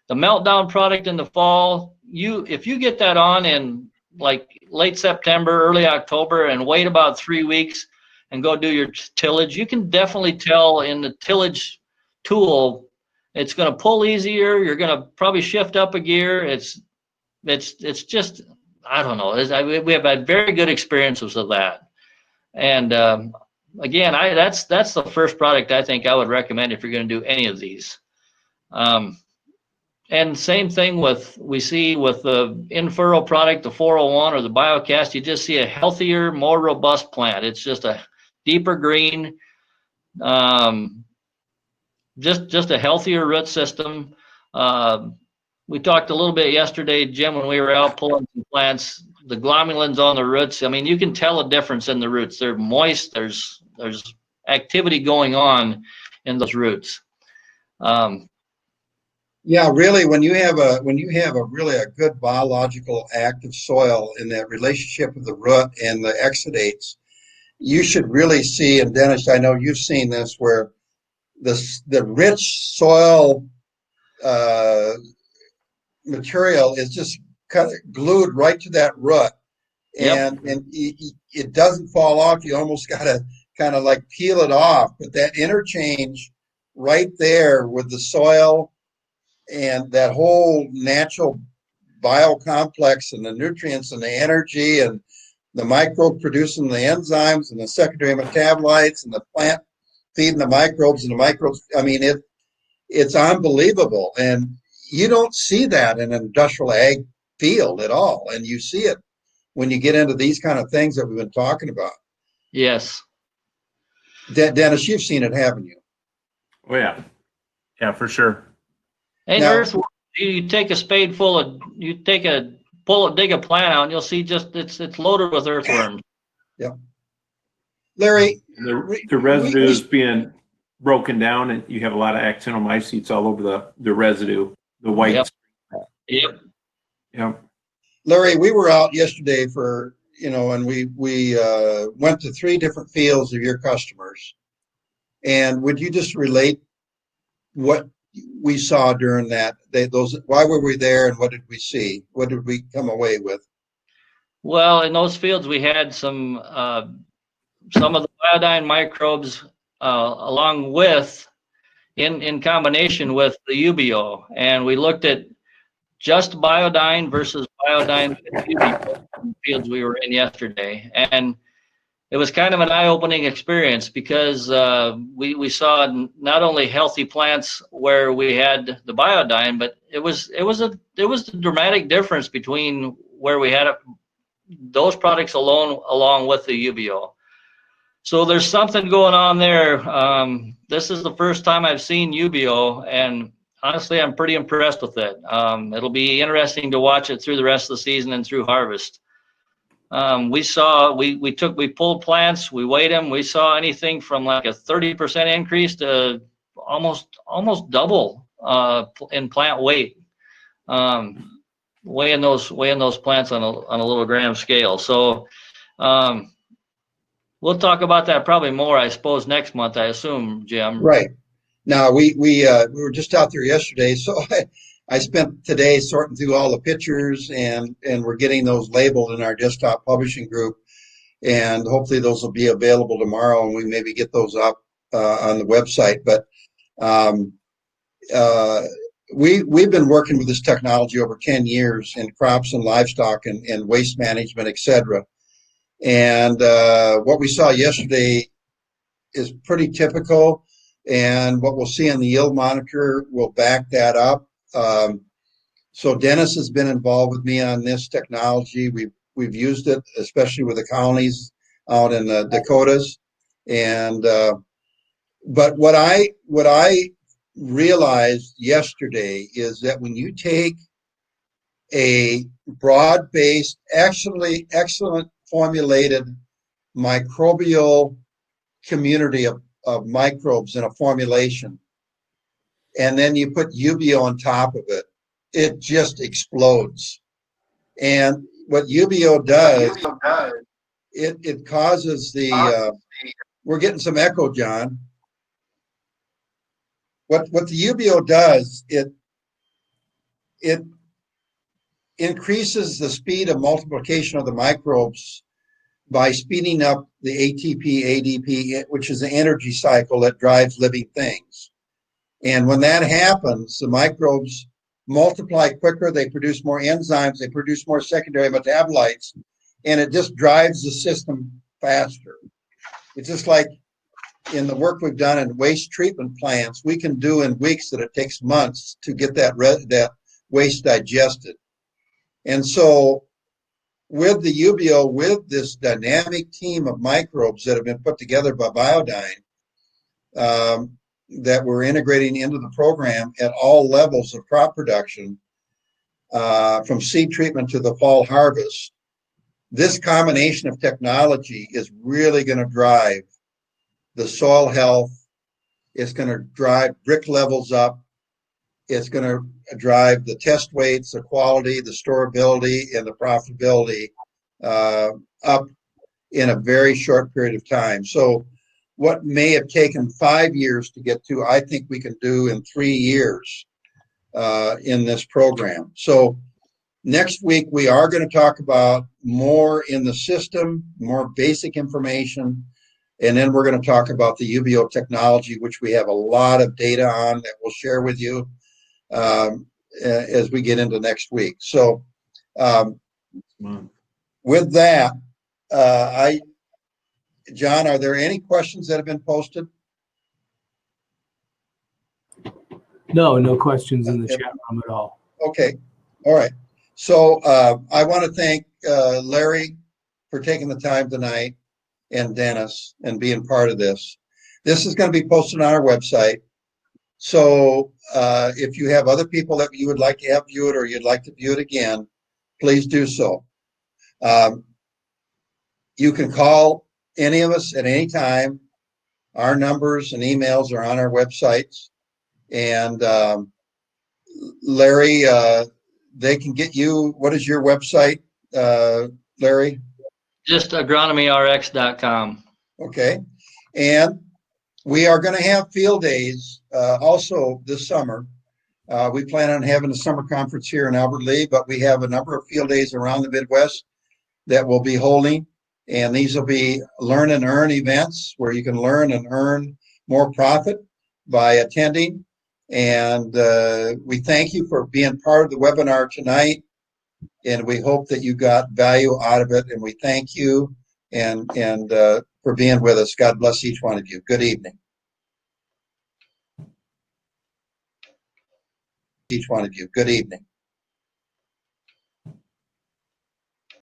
Meltdown product in the fall. If you get that on in like late September, early October, and wait about 3 weeks and go do your tillage, you can definitely tell in the tillage tool, it's going to pull easier. You're going to probably shift up a gear. It's just, I don't know. We have had very good experiences of that. And again, that's the first product I think I would recommend if you're going to do any of these. And same thing we see with the in-furrow product, the 401 or the BioCast, you just see a healthier, more robust plant. It's just a deeper green, just a healthier root system. We talked a little bit yesterday, Jim, when we were out pulling some plants, the glomulins on the roots. I mean, you can tell a difference in the roots. They're moist. There's activity going on in those roots. Yeah, really, when you have a really a good biological active soil in that relationship with the root and the exudates, you should really see, and Dennis, I know you've seen this, where the rich soil material is just kind of glued right to that root, and Yep. it doesn't fall off. You almost got to kind of like peel it off. But that interchange right there with the soil and that whole natural biocomplex and the nutrients and the energy and the microbe producing the enzymes and the secondary metabolites and the plant feeding the microbes and the microbes. I mean, it's unbelievable. And you don't see that in an industrial ag field at all. And you see it when you get into these kind of things that we've been talking about. Yes. Dennis, you've seen it, haven't you? Oh yeah. Yeah, for sure. And Now- earthworm, you take a spade full of, dig a plant out, and you'll see just it's loaded with earthworms. Larry, The residues being broken down, and you have a lot of actinomycetes all over the residue, the white. Yep. Yep. Larry, we were out yesterday for, and we went to 3 different fields of your customers. And would you just relate what we saw during that? Why were we there and what did we see? What did we come away with? Well, in those fields, we had some of the iodine microbes along with, in combination with the UBO. And we looked at just biodine versus biodine with UBO in the fields we were in yesterday. And it was kind of an eye-opening experience because we saw not only healthy plants where we had the biodine, but it was a dramatic difference between where we had those products along with the UBO. So there's something going on there. This is the first time I've seen UBO, and honestly, I'm pretty impressed with it. It'll be interesting to watch it through the rest of the season and through harvest. We pulled plants, we weighed them. We saw anything from like a 30% increase to almost double in plant weight. Weighing those plants on a little gram scale. So we'll talk about that probably more, I suppose, next month, I assume, Jim. Right. Now, we were just out there yesterday, so I spent today sorting through all the pictures, and we're getting those labeled in our desktop publishing group, and hopefully those will be available tomorrow, and we maybe get those up on the website. But we've been working with this technology over 10 years in crops and livestock and waste management, et cetera. And what we saw yesterday is pretty typical, and what we'll see on the yield monitor will back that up. So Dennis has been involved with me on this technology. We've used it, especially with the colonies out in the Dakotas. And but what I realized yesterday is that when you take a broad-based, actually excellent formulated microbial community of microbes in a formulation, and then you put UBO on top of it, it just explodes. And what UBO does, it causes we're getting some echo, John. What the UBO does, it increases the speed of multiplication of the microbes by speeding up the ATP, ADP, which is the energy cycle that drives living things. And when that happens, the microbes multiply quicker, they produce more enzymes, they produce more secondary metabolites, and it just drives the system faster. It's just like in the work we've done in waste treatment plants, we can do in weeks that it takes months to get that waste digested. And so with the UBO, with this dynamic team of microbes that have been put together by Biodyne, that we're integrating into the program at all levels of crop production, from seed treatment to the fall harvest, this combination of technology is really going to drive the soil health. It's going to drive brick levels up. It's going to drive the test weights, the quality, the storability, and the profitability up in a very short period of time. So what may have taken 5 years to get to, I think we can do in 3 years in this program. So next week, we are going to talk about more in the system, more basic information, and then we're going to talk about the UBO technology, which we have a lot of data on that we'll share with you as we get into next week. So with that, John, are there any questions that have been posted? No questions in the chat room at all. Okay, all right. So I want to thank Larry for taking the time tonight, and Dennis, and being part of this. This is going to be posted on our website. So if you have other people that you would like to have view it, or you'd like to view it again, please do so. You can call any of us at any time. Our numbers and emails are on our websites. And Larry, they can get you. What is your website, Larry? Just agronomyrx.com. Okay. And we are going to have field days also this summer. We plan on having a summer conference here in Albert Lea, but we have a number of field days around the Midwest that we'll be holding. And these will be learn and earn events where you can learn and earn more profit by attending. And we thank you for being part of the webinar tonight. And we hope that you got value out of it. And we thank you and for being with us. God bless each one of you. Good evening. Each one of you. Good evening.